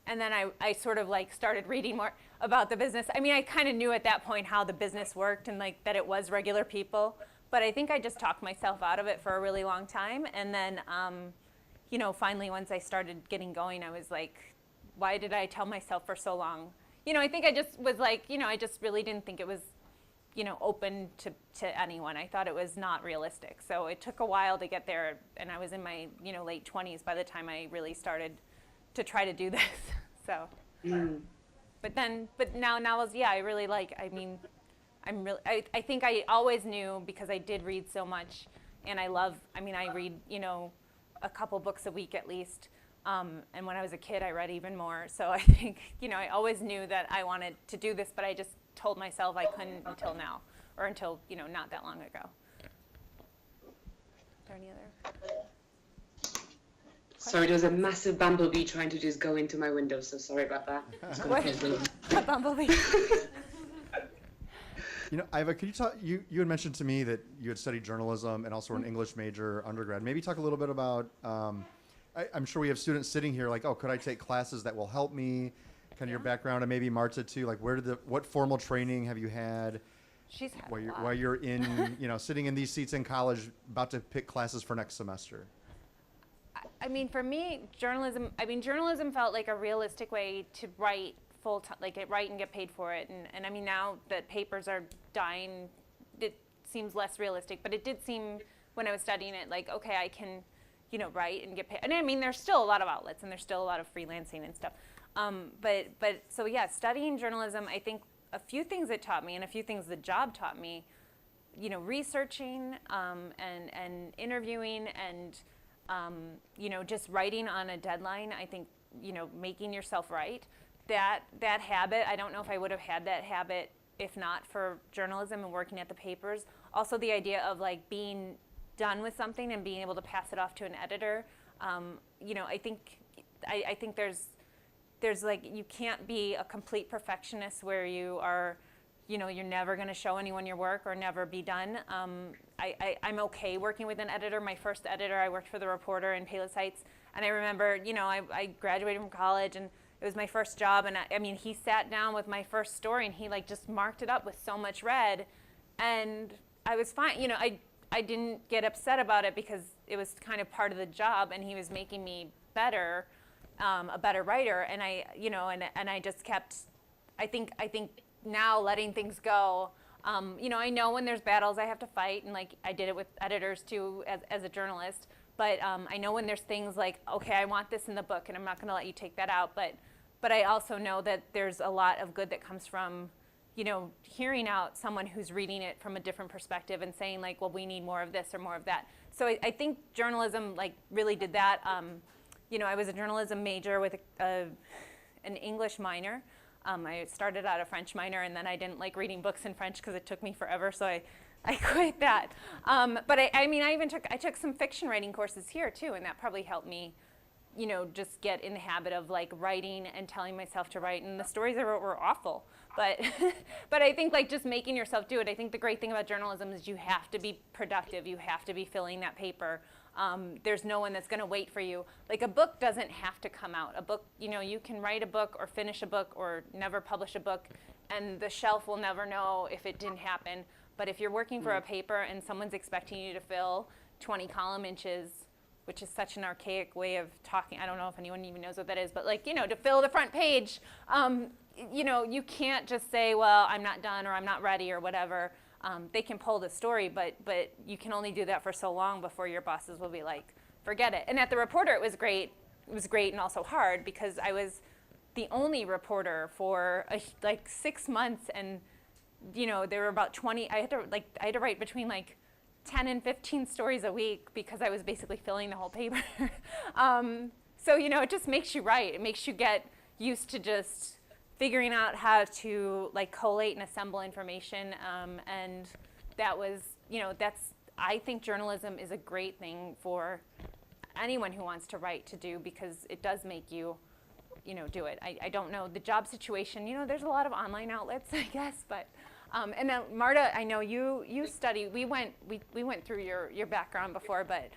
And then I sort of like started reading more about the business. I mean, I kind of knew at that point how the business worked and like that it was regular people. But I think I just talked myself out of it for a really long time. And then, finally, once I started getting going, I was like, why did I tell myself for so long? I think I just was like, I just really didn't think it was, open to anyone. I thought it was not realistic. So it took a while to get there. And I was in my, late 20s by the time I really started to try to do this. So, but now novels, yeah, I really like, I think I always knew because I did read so much, and I read, a couple books a week at least. And when I was a kid, I read even more. So I think, I always knew that I wanted to do this, but I just told myself I couldn't until now, or until, not that long ago. Is there any other? Sorry, there was a massive bumblebee trying to just go into my window, so sorry about that. A bumblebee. Iva, could you talk? You had mentioned to me that you had studied journalism and also an English major undergrad. Maybe talk a little bit about. I'm sure we have students sitting here like, oh, could I take classes that will help me? Kind of your background, and maybe Marta too. Like, what formal training have you had? She's had while you're in, sitting in these seats in college, about to pick classes for next semester. I mean, for me, journalism felt like a realistic way to write full time, write and get paid for it. And I mean, now that papers are dying, it seems less realistic. But it did seem, when I was studying it, like, okay, I can, write and get paid. And I mean, there's still a lot of outlets, and there's still a lot of freelancing and stuff. So yeah, studying journalism, I think a few things it taught me, and a few things the job taught me, researching and interviewing and just writing on a deadline. I think, making yourself write. that habit, I don't know if I would have had that habit if not for journalism and working at the papers. Also the idea of like being done with something and being able to pass it off to an editor. You know, I think there's like, you can't be a complete perfectionist where you are, you know, you're never going to show anyone your work or never be done. I'm okay working with an editor. My first editor, I worked for the Reporter in Palos Heights, and I remember, you know, I graduated from college and it was my first job, and I mean, he sat down with my first story and he like just marked it up with so much red, and I was fine. You know, I didn't get upset about it because it was kind of part of the job, and he was making me better, a better writer, and I, you know, and I just kept, I think now letting things go, you know, I know when there's battles I have to fight, and like I did it with editors too as a journalist, but I know when there's things like, okay, I want this in the book and I'm not going to let you take that out, but I also know that there's a lot of good that comes from, you know, hearing out someone who's reading it from a different perspective and saying like, well, we need more of this or more of that. So I think journalism like really did that. You know, I was a journalism major with an English minor. I started out a French minor, and then I didn't like reading books in French because it took me forever, so I quit that. But I mean, I took some fiction writing courses here too, and that probably helped me, you know, just get in the habit of like writing and telling myself to write. And the stories I wrote were awful, but but I think like just making yourself do it. I think the great thing about journalism is you have to be productive. You have to be filling that paper. There's no one that's going to wait for you. Like a book doesn't have to come out. A book, you know, you can write a book or finish a book or never publish a book, and the shelf will never know if it didn't happen. But if you're working for a paper and someone's expecting you to fill 20 column inches, which is such an archaic way of talking, I don't know if anyone even knows what that is, but like, you know, to fill the front page, you know, you can't just say, well, I'm not done or I'm not ready or whatever. They can pull the story, but you can only do that for so long before your bosses will be like, forget it. And at the Reporter, it was great. It was great and also hard because I was the only reporter for like 6 months, and you know, there were about 20. I had to write between like 10 and 15 stories a week because I was basically filling the whole paper. So you know, it just makes you write. It makes you get used to just figuring out how to like collate and assemble information, and that was, you know, I think journalism is a great thing for anyone who wants to write to do because it does make you, you know, do it. I don't know the job situation. You know, there's a lot of online outlets, I guess, but and then Marta, I know you study. We went through your background before, but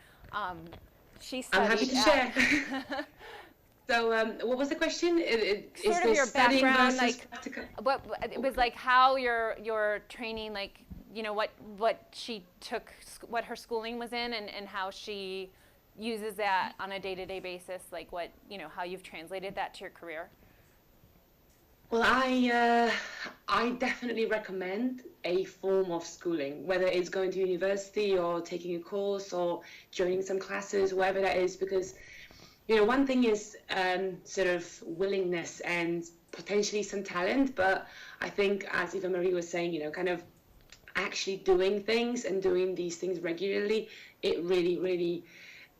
she studied. I'm happy to share. So, what was the question? Sort of your background, like what it was like, how your training, like, you know, what she took, what her schooling was in, and how she uses that on a day-to-day basis, like what, you know, how you've translated that to your career. Well, I definitely recommend a form of schooling, whether it's going to university or taking a course or joining some classes, whatever that is, because you know, one thing is sort of willingness and potentially some talent, but I think, as Iva-Marie was saying, you know, kind of actually doing things and doing these things regularly, it really, really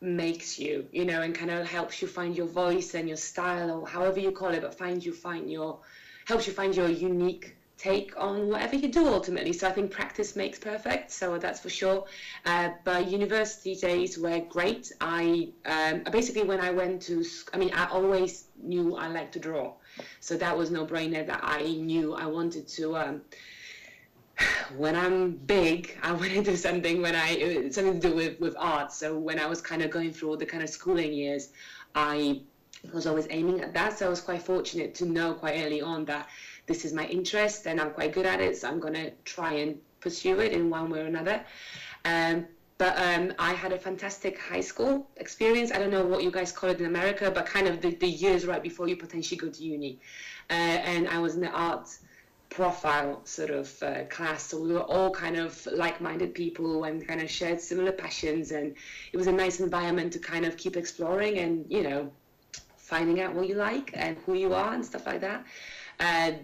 makes you, you know, and kind of helps you find your voice and your style, or however you call it, but helps you find your unique take on whatever you do ultimately. So I think practice makes perfect, so that's for sure. But university days were great. I basically, when I went to, I always knew I liked to draw, so that was no brainer that I knew I wanted to. When I'm big, I want to do something something to do with art. So when I was kind of going through all the kind of schooling years, I was always aiming at that. So I was quite fortunate to know quite early on that this is my interest and I'm quite good at it, so I'm going to try and pursue it in one way or another. But I had a fantastic high school experience. I don't know what you guys call it in America, but kind of the years right before you potentially go to uni. And I was in the art profile sort of class, so we were all kind of like-minded people and kind of shared similar passions, and it was a nice environment to kind of keep exploring and, you know, finding out what you like and who you are and stuff like that.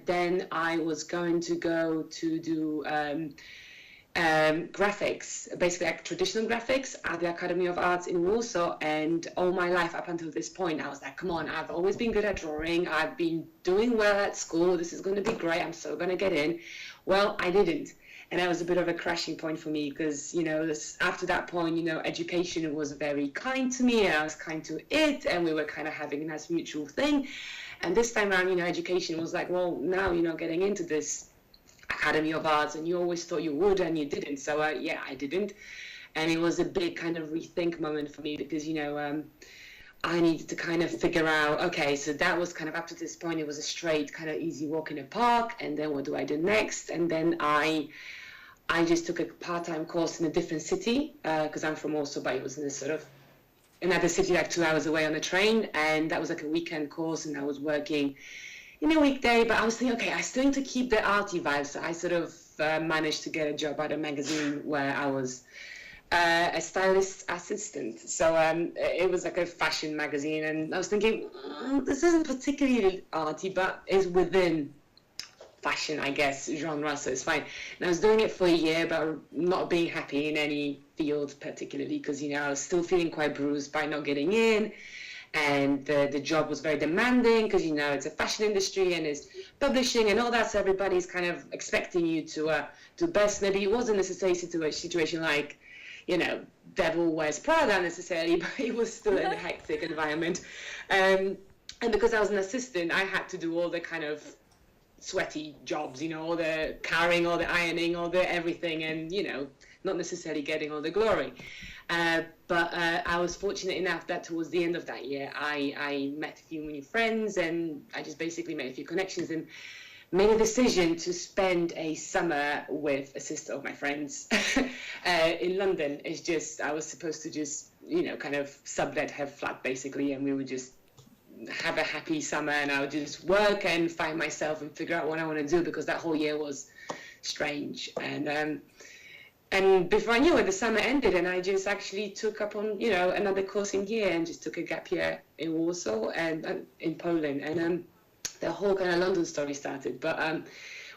Then I was going to go to do graphics, basically like traditional graphics at the Academy of Arts in Warsaw. And all my life up until this point, I was like, come on, I've always been good at drawing. I've been doing well at school. This is going to be great. I'm so going to get in. Well, I didn't. And that was a bit of a crashing point for me because, after that point, education was very kind to me and I was kind to it. And we were kind of having a nice mutual thing. And this time around, education was like, well, now, getting into this Academy of Arts, and you always thought you would and you didn't. So yeah, I didn't. And it was a big kind of rethink moment for me because, I needed to kind of figure out, okay, so that was kind of up to this point, it was a straight kind of easy walk in a park. And then what do I do next? And then I just took a part-time course in a different city because I'm from Warsaw, but it was in a sort of another city like 2 hours away on a train. And that was like a weekend course and I was working in a weekday, but I was thinking, okay, I still need to keep the arty vibe. So I sort of managed to get a job at a magazine where I was a stylist assistant. So it was like a fashion magazine. And I was thinking, this isn't particularly arty, but it's within fashion, I guess, genre, so it's fine. And I was doing it for a year, but not being happy in any field particularly because, I was still feeling quite bruised by not getting in. And the job was very demanding because, it's a fashion industry and it's publishing and all that. So everybody's kind of expecting you to best. Maybe it wasn't necessarily a situation like, Devil Wears Prada necessarily, but it was still a hectic environment. And because I was an assistant, I had to do all the kind of sweaty jobs, all the carrying, all the ironing, all the everything, and, not necessarily getting all the glory. But I was fortunate enough that towards the end of that year, I met a few new friends and I just basically made a few connections and made a decision to spend a summer with a sister of my friends in London. It's just, I was supposed to just, kind of sublet her flat basically, and we would just have a happy summer and I would just work and find myself and figure out what I want to do because that whole year was strange. And before I knew it, the summer ended and I just actually took up on, another course in gear and just took a gap year in Warsaw and in Poland. And the whole kind of London story started. But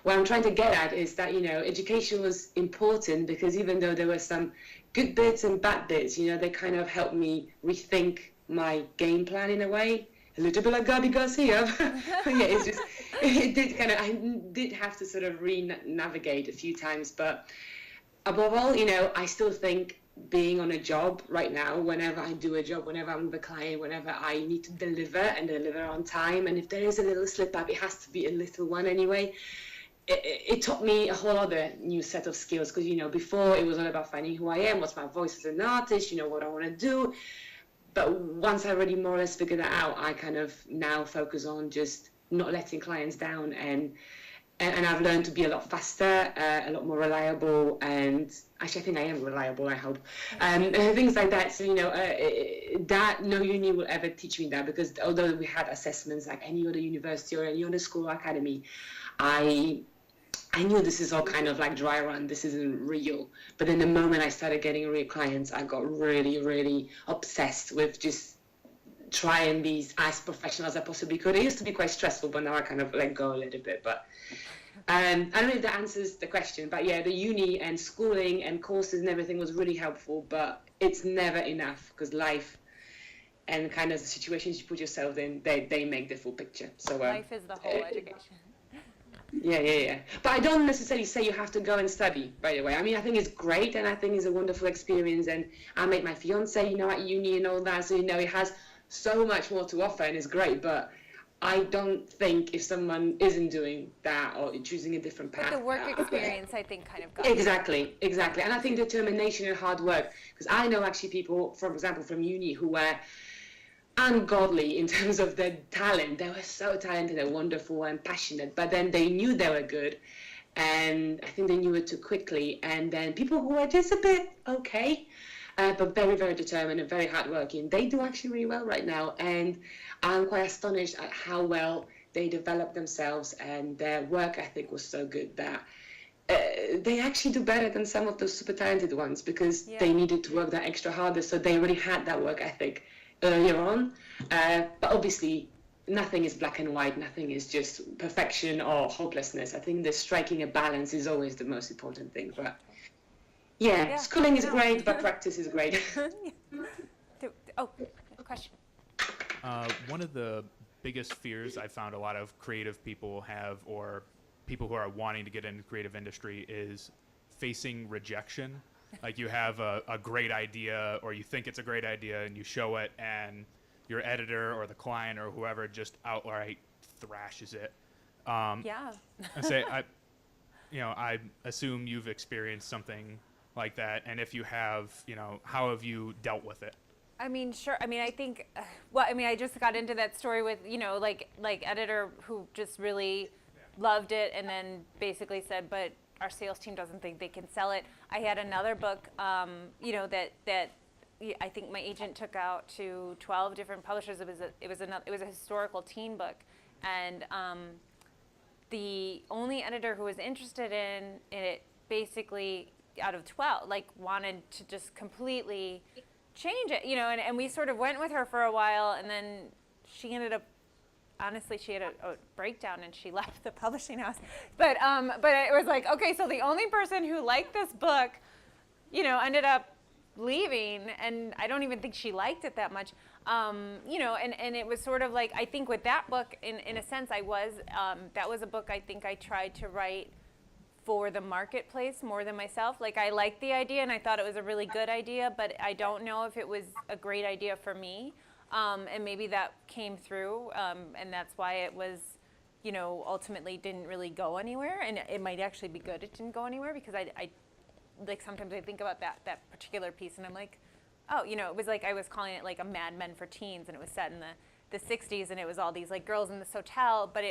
what I'm trying to get at is that, education was important because even though there were some good bits and bad bits, they kind of helped me rethink my game plan in a way. A little bit like Gabby Garcia. Yeah, it's just, it did kind of, I did have to sort of re-navigate a few times, but above all, I still think being on a job right now, whenever I do a job, whenever I'm with a client, whenever I need to deliver and deliver on time, and if there is a little slip up, it has to be a little one anyway. It taught me a whole other new set of skills because, before it was all about finding who I am, what's my voice as an artist, what I want to do. But once I already more or less figured that out, I kind of now focus on just not letting clients down and I've learned to be a lot faster, a lot more reliable, and actually I think I am reliable, I hope, and things like that. So, that no uni will ever teach me that because although we had assessments like any other university or any other school or academy, I knew this is all kind of like dry run, this isn't real. But then the moment I started getting real clients, I got really, really obsessed with just try and be as professional as I possibly could. It used to be quite stressful, but now I kind of let go a little bit. But I don't know if that answers the question. But yeah, the uni and schooling and courses and everything was really helpful, but it's never enough because life and kind of the situations you put yourself in, they make the full picture. So life is the whole education. Yeah. But I don't necessarily say you have to go and study, by the way. I mean, I think it's great and I think it's a wonderful experience. And I met my fiance, at uni and all that. So, it has so much more to offer and it's great. But I don't think if someone isn't doing that or choosing a different path. But the work experience, I think, kind of got Exactly. And I think determination and hard work. Because I know actually people, for example, from uni who were ungodly in terms of their talent. They were so talented and wonderful and passionate, but then they knew they were good, and I think they knew it too quickly. And then people who were just a bit okay, but very, very determined and very hardworking, they do actually really well right now. And I'm quite astonished at how well they developed themselves, and their work ethic was so good that they actually do better than some of those super talented ones because they needed to work that extra harder. So they already had that work ethic earlier on, but obviously nothing is black and white, nothing is just perfection or hopelessness. I think the striking a balance is always the most important thing. But Yeah, schooling is great, but practice is great. Oh, question. One of the biggest fears I found a lot of creative people have, or people who are wanting to get into the creative industry, is facing rejection. Like you have a great idea, or you think it's a great idea, and you show it, and your editor or the client or whoever just outright thrashes it. Yeah. And say, I assume you've experienced something like that, and if you have, how have you dealt with it? I mean, sure. I mean, I think, I just got into that story with, like editor who just really loved it and then basically said, but our sales team doesn't think they can sell it. I had another book, that I think my agent took out to 12 different publishers. It was a historical teen book, and the only editor who was interested in it, basically out of 12, wanted to just completely change it, and we sort of went with her for a while, and then she ended up, honestly, she had a breakdown and she left the publishing house. But it was like, okay, so the only person who liked this book, ended up leaving, and I don't even think she liked it that much. And it was sort of like, I think with that book, in a sense, that was a book I think I tried to write for the marketplace more than myself. Like, I liked the idea and I thought it was a really good idea, but I don't know if it was a great idea for me. And maybe that came through, and that's why it was, ultimately didn't really go anywhere. And it might actually be good it didn't go anywhere, because I sometimes I think about that particular piece and I'm like, oh, it was like I was calling it like a Mad Men for teens, and it was set in the 60s, and it was all these like girls in this hotel, but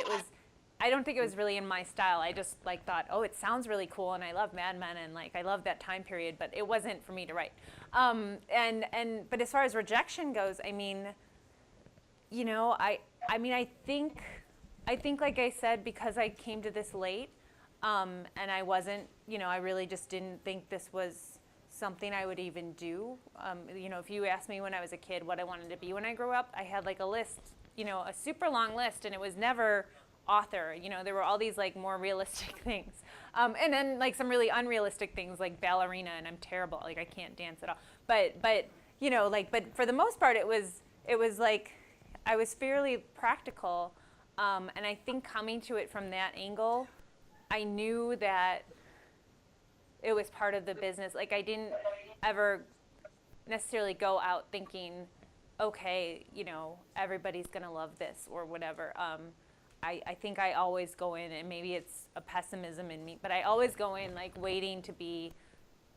I don't think it was really in my style. I just thought, oh, it sounds really cool, and I love Mad Men, and I love that time period, but it wasn't for me to write. But as far as rejection goes, I think like I said, because I came to this late, and I wasn't, I really just didn't think this was something I would even do. If you asked me when I was a kid what I wanted to be when I grew up, I had a list, a super long list, and it was never author. There were all these more realistic things, and then some really unrealistic things like ballerina, and I'm terrible, I can't dance at all. But for the most part, it was I was fairly practical, and I think coming to it from that angle, I knew that it was part of the business. I didn't ever necessarily go out thinking, okay, everybody's gonna love this or whatever. I think I always go in, and maybe it's a pessimism in me, but I always go in waiting to be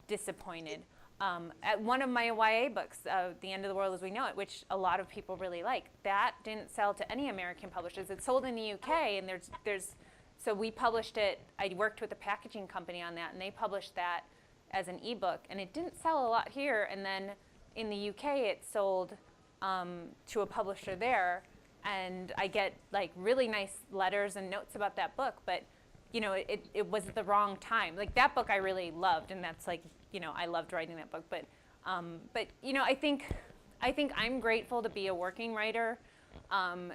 disappointed. At one of my YA books, The End of the World as We Know It, which a lot of people really like, that didn't sell to any American publishers. It sold in the UK, and so we published it. I worked with a packaging company on that, and they published that as an ebook, and it didn't sell a lot here. And then in the UK, it sold to a publisher there. And I get really nice letters and notes about that book, but it was the wrong time. That book I really loved, and that's I loved writing that book. But I think I'm grateful to be a working writer.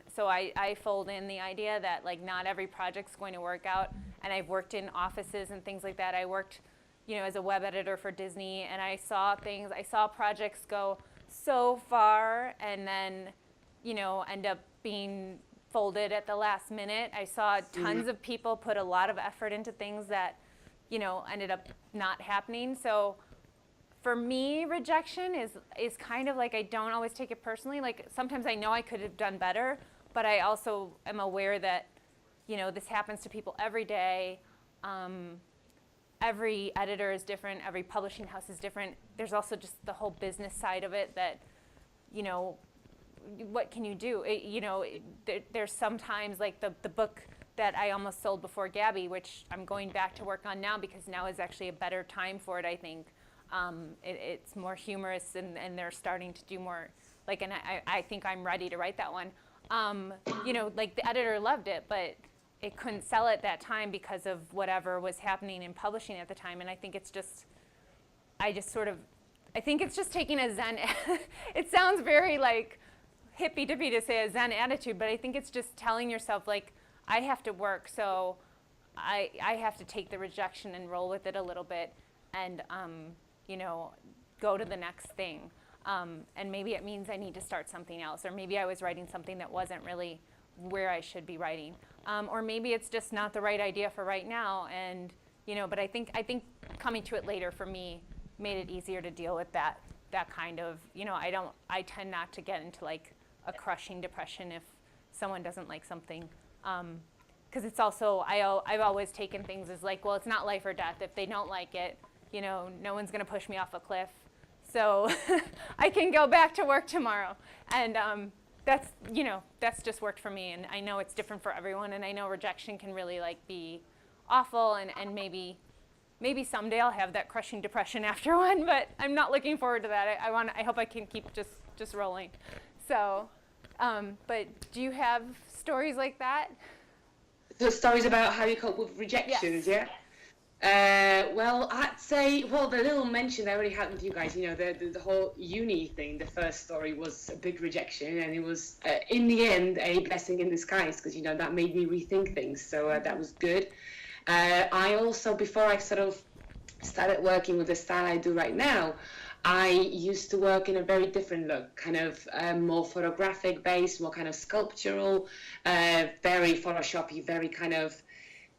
So I fold in the idea that not every project's going to work out. And I've worked in offices and things like that. I worked as a web editor for Disney, and I saw projects go so far and then end up being folded at the last minute. I saw tons of people put a lot of effort into things that, ended up not happening. So for me, rejection is kind of I don't always take it personally. Sometimes I know I could have done better, but I also am aware that, this happens to people every day. Every editor is different. Every publishing house is different. There's also just the whole business side of it that, what can you do? There's sometimes the book that I almost sold before Gabby, which I'm going back to work on now because now is actually a better time for it, I think. It's more humorous, and they're starting to do more, and I think I'm ready to write that one. The editor loved it, but it couldn't sell at that time because of whatever was happening in publishing at the time. And I think it's just, I think it's just taking a Zen, it sounds very hippy-dippy to say a Zen attitude, but I think it's just telling yourself I have to work, so I have to take the rejection and roll with it a little bit, and go to the next thing. And maybe it means I need to start something else, or maybe I was writing something that wasn't really where I should be writing, or maybe it's just not the right idea for right now. And but I think coming to it later for me made it easier to deal with that kind of I tend not to get into like a crushing depression if someone doesn't like something, because it's also I've always taken things as like, well, it's not life or death. If they don't like it, no one's gonna push me off a cliff, so I can go back to work tomorrow. And that's just worked for me. And I know it's different for everyone, and I know rejection can really like be awful, and maybe someday I'll have that crushing depression after one, but I'm not looking forward to that. I hope I can keep just rolling. So, but do you have stories like that? The stories about how you cope with rejections, Yes. Yeah? Well, I'd say, the little mention I already had with you guys, the whole uni thing, the first story was a big rejection, and it was, in the end, a blessing in disguise, because, that made me rethink things, so that was good. I also, before I sort of started working with the style I do right now, I used to work in a very different look, kind of more photographic based, more kind of sculptural, very Photoshopy, very kind of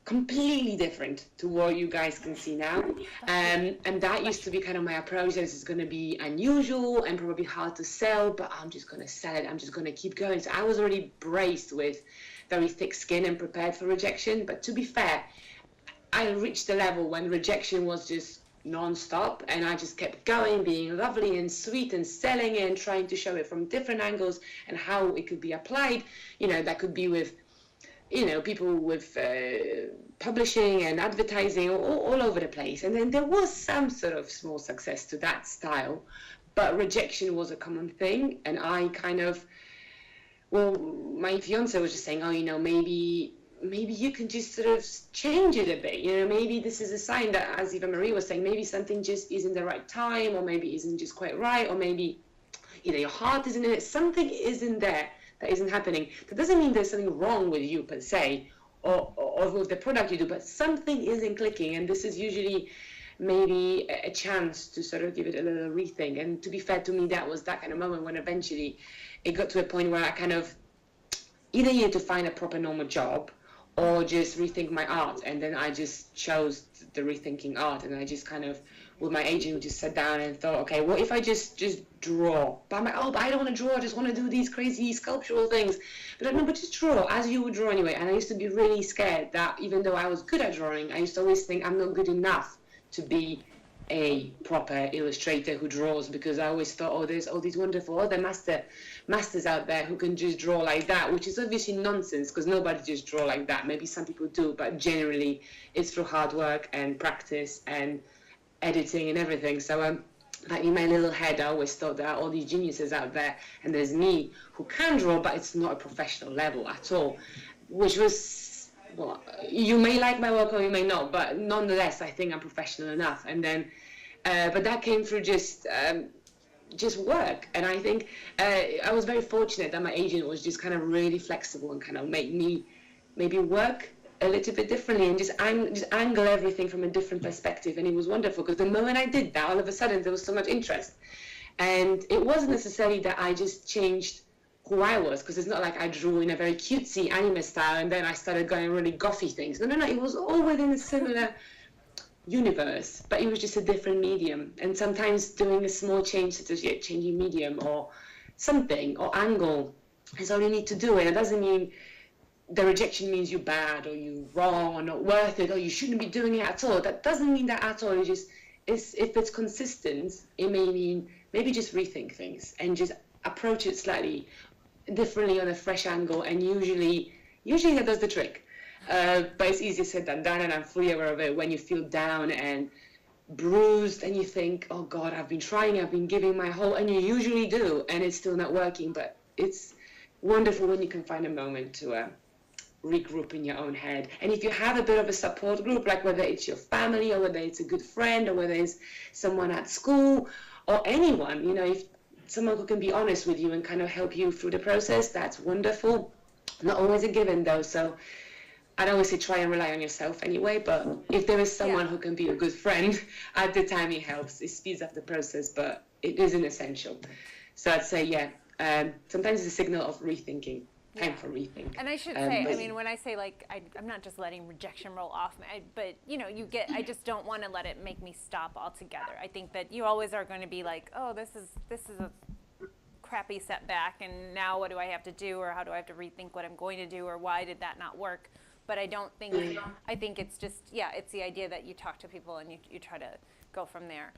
completely different to what you guys can see now. And that used to be kind of my approach. This is going to be unusual and probably hard to sell, but I'm just going to sell it. I'm just going to keep going. So I was already braced with very thick skin and prepared for rejection. But to be fair, I reached a level when rejection was just non-stop, and I just kept going, being lovely and sweet and selling it and trying to show it from different angles and how it could be applied. That could be with people with publishing and advertising all over the place. And then there was some sort of small success to that style, but rejection was a common thing. And I kind of, my fiance was just saying, maybe you can just sort of change it a bit. Maybe this is a sign that, as Iva-Marie was saying, maybe something just isn't the right time, or maybe isn't just quite right, or maybe, your heart isn't in it. Something isn't there. That isn't happening. That doesn't mean there's something wrong with you per se, or with the product you do, but something isn't clicking, and this is usually maybe a chance to sort of give it a little rethink. And to be fair to me, that was that kind of moment when eventually it got to a point where I kind of either needed to find a proper normal job or just rethink my art. And then I just chose the rethinking art, and I just kind of, with my agent, we just sat down and thought, okay, what if I just draw? But I'm like, but I don't want to draw, I just want to do these crazy sculptural things. But like, no, but just draw, as you would draw anyway. And I used to be really scared that even though I was good at drawing, I used to always think I'm not good enough to be a proper illustrator who draws, because I always thought, there's all these wonderful other masters out there who can just draw like that, which is obviously nonsense, because nobody just draw like that. Maybe some people do, but generally it's through hard work and practice and editing and everything. So like in my little head, I always thought there are all these geniuses out there, and there's me who can draw, but it's not a professional level at all, which was, you may like my work or you may not, but nonetheless, I think I'm professional enough. And then, but that came through just work. And I think I was very fortunate that my agent was just kind of really flexible and kind of made me maybe work a little bit differently and just angle everything from a different perspective. And it was wonderful, because the moment I did that, all of a sudden there was so much interest. And it wasn't necessarily that I just changed who I was, because it's not like I drew in a very cutesy anime style and then I started going really gothy things. No, it was all within a similar universe, but it was just a different medium. And sometimes doing a small change, such as changing medium or something or angle, is all you need to do. And it doesn't mean the rejection means you're bad or you're wrong or not worth it or you shouldn't be doing it at all. That doesn't mean that at all. It just is, if it's consistent, it may mean maybe just rethink things and just approach it slightly differently on a fresh angle, and usually that does the trick. But it's easier said than done, and I'm fully aware of it when you feel down and bruised and you think, oh God, I've been trying, I've been giving my whole, and you usually do, and it's still not working. But it's wonderful when you can find a moment to regroup in your own head. And if you have a bit of a support group, like whether it's your family or whether it's a good friend or whether it's someone at school or anyone, if someone who can be honest with you and kind of help you through the process, that's wonderful. Not always a given though. So I'd always say try and rely on yourself anyway, but if there is someone who can be a good friend at the time, it helps. It speeds up the process, but it isn't essential. So I'd say, sometimes it's a signal of rethinking, time for rethink. And I should say, I mean, when I say like, I'm not just letting rejection roll off me, but you know, I just don't want to let it make me stop altogether. I think that you always are going to be like, oh, this is a crappy setback, and now what do I have to do, or how do I have to rethink what I'm going to do, or why did that not work? But I don't think, I think it's just, it's the idea that you talk to people and you try to go from there.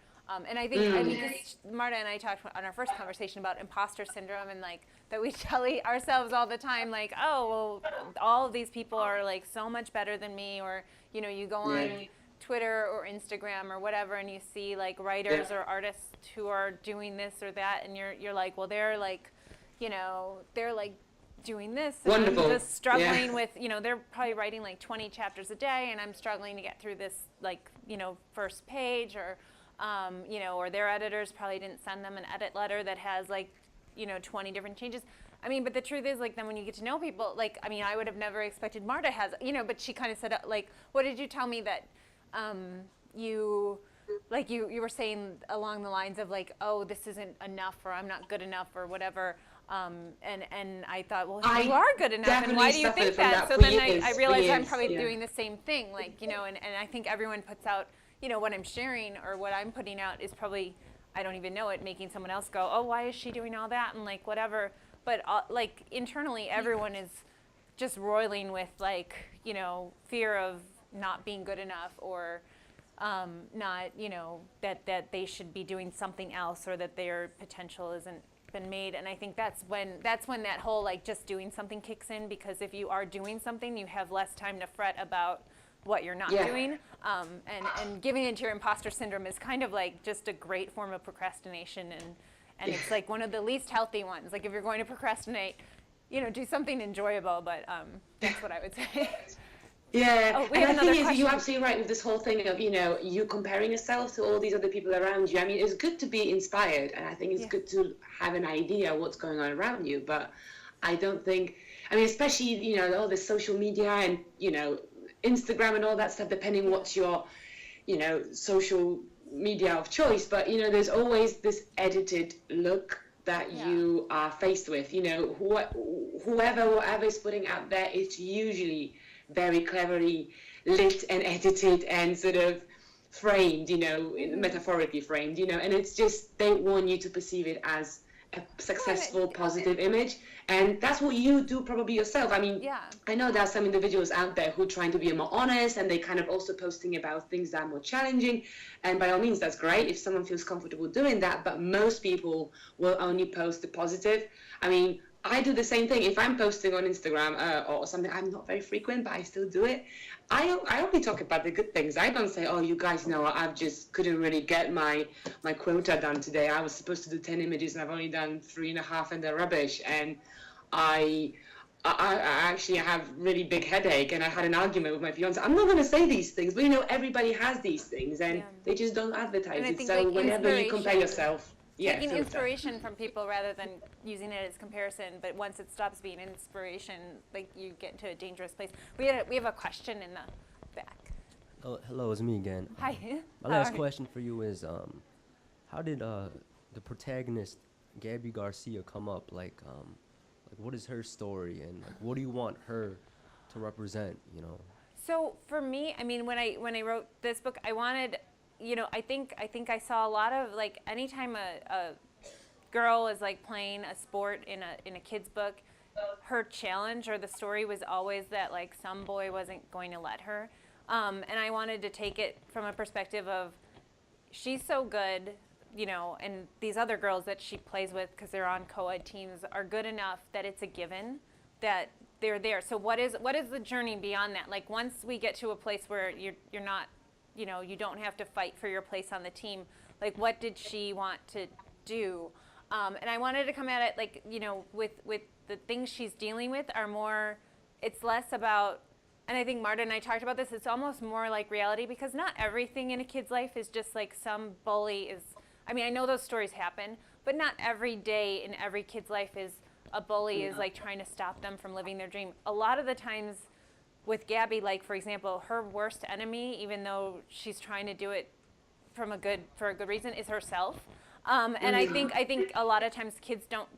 And I think, I mean, just Marta and I talked on our first conversation about imposter syndrome, and like that we tell ourselves all the time, like, oh, well, all of these people are like so much better than me, or, you know, you go on Twitter or Instagram or whatever, and you see like writers or artists who are doing this or that, and you're like, well, they're like, you know, they're like doing this, and wonderful. I'm just struggling with, you know, they're probably writing like 20 chapters a day, and I'm struggling to get through this, like, you know, first page, or you know, or their editors probably didn't send them an edit letter that has like, you know, 20 different changes. I mean, but the truth is, like, then when you get to know people, like, I mean, I would have never expected Marta has, you know, but she kind of said, like, what did you tell me that you were saying along the lines of like, oh, this isn't enough, or I'm not good enough, or whatever. And I thought, well, you are good enough, and why do you think that? So then I realized I'm probably doing the same thing, like, you know, and I think everyone puts out, you know, what I'm sharing or what I'm putting out is probably, I don't even know it, making someone else go, oh, why is she doing all that, and like whatever. But like internally, everyone is just roiling with like, you know, fear of not being good enough, or not, you know, that they should be doing something else, or that their potential isn't been made. And I think that's when that whole like just doing something kicks in, because if you are doing something, you have less time to fret about what you're not doing. And giving into your imposter syndrome is kind of like just a great form of procrastination, and it's like one of the least healthy ones. Like if you're going to procrastinate, you know, do something enjoyable, but that's what I would say. Yeah, we have and the another thing is, question. you're absolutely right with this whole thing of, you know, you comparing yourself to all these other people around you. I mean, it's good to be inspired, and I think it's good to have an idea what's going on around you, but I don't think, I mean, especially, you know, all this social media and, you know, Instagram and all that stuff, depending what's your, you know, social media of choice, but, you know, there's always this edited look that you are faced with. You know, whatever is putting out there, it's usually very cleverly lit and edited and sort of framed, you know, metaphorically framed, you know, and it's just, they want you to perceive it as a successful, positive image, and that's what you do probably yourself. I mean, I know there are some individuals out there who are trying to be more honest, and they kind of also posting about things that are more challenging, and by all means, that's great if someone feels comfortable doing that, but most people will only post the positive. I mean, I do the same thing. If I'm posting on Instagram or something, I'm not very frequent, but I still do it. I only talk about the good things. I don't say, oh, you guys know, I just couldn't really get my quota done today. I was supposed to do 10 images and I've only done 3.5 and they're rubbish. And I actually have really big headache and I had an argument with my fiance. I'm not going to say these things, but you know, everybody has these things and they just don't advertise it. So like whenever you compare yourself, taking inspiration from people rather than using it as comparison, but once it stops being inspiration, like you get into a dangerous place. We have a question in the back. Oh, hello, it's me again. Hi. My last question for you is, how did the protagonist Gabby Garcia come up? Like what is her story, and like, what do you want her to represent? You know. So for me, I mean, when I wrote this book, I wanted. You know, I think I saw a lot of like anytime a girl is like playing a sport in a kid's book, her challenge or the story was always that like some boy wasn't going to let her, and I wanted to take it from a perspective of she's so good, you know, and these other girls that she plays with because they're on co-ed teams are good enough that it's a given that they're there. So what is the journey beyond that? Like once we get to a place where you're not, you know, you don't have to fight for your place on the team. Like, what did she want to do? And I wanted to come at it, like, you know, with the things she's dealing with are more, it's less about, and I think Marta and I talked about this, it's almost more like reality, because not everything in a kid's life is just like some bully is, I mean, I know those stories happen, but not every day in every kid's life is a bully is like trying to stop them from living their dream. A lot of the times, with Gabby, like for example, her worst enemy, even though she's trying to do it for a good reason, is herself. And I think a lot of times kids don't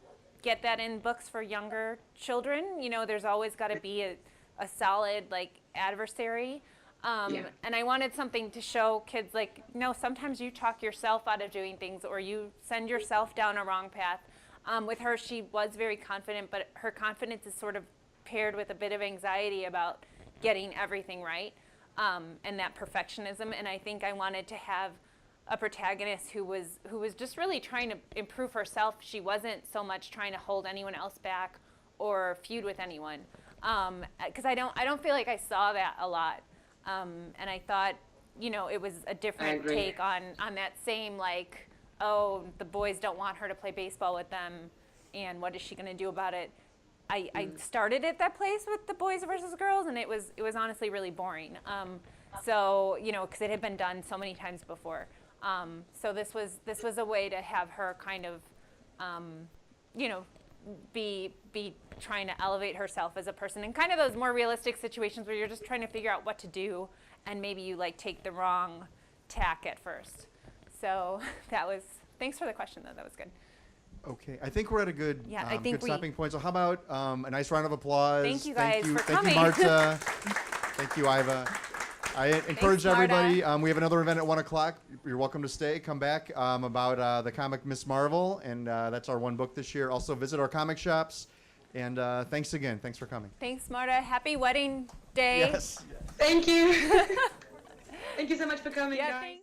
get that in books for younger children. You know, there's always got to be a solid like adversary. And I wanted something to show kids like, no, sometimes you talk yourself out of doing things, or you send yourself down a wrong path. With her, she was very confident, but her confidence is sort of paired with a bit of anxiety about getting everything right, and that perfectionism. And I think I wanted to have a protagonist who was just really trying to improve herself. She wasn't so much trying to hold anyone else back or feud with anyone, because I don't feel like I saw that a lot. And I thought, you know, it was a different take on that same, like, oh, the boys don't want her to play baseball with them, and what is she going to do about it? I started at that place with the boys versus girls, and it was honestly really boring. So, you know, because it had been done so many times before. So this was a way to have her kind of, you know, be trying to elevate herself as a person in kind of those more realistic situations where you're just trying to figure out what to do, and maybe you like take the wrong tack at first. So that was, thanks for the question though, that was good. Okay, I think we're at a good, I think good stopping point. So how about a nice round of applause? Thank you guys for Thank coming. you, Marta. Thank you, Iva. I encourage Marta. everybody, we have another event at 1 o'clock. You're welcome to stay, come back, about the comic Miss Marvel, and that's our one book this year. Also visit our comic shops, and thanks again. Thanks for coming. Thanks, Marta. Happy wedding day. Yes. Thank you. Thank you so much for coming, Yeah, guys. thanks.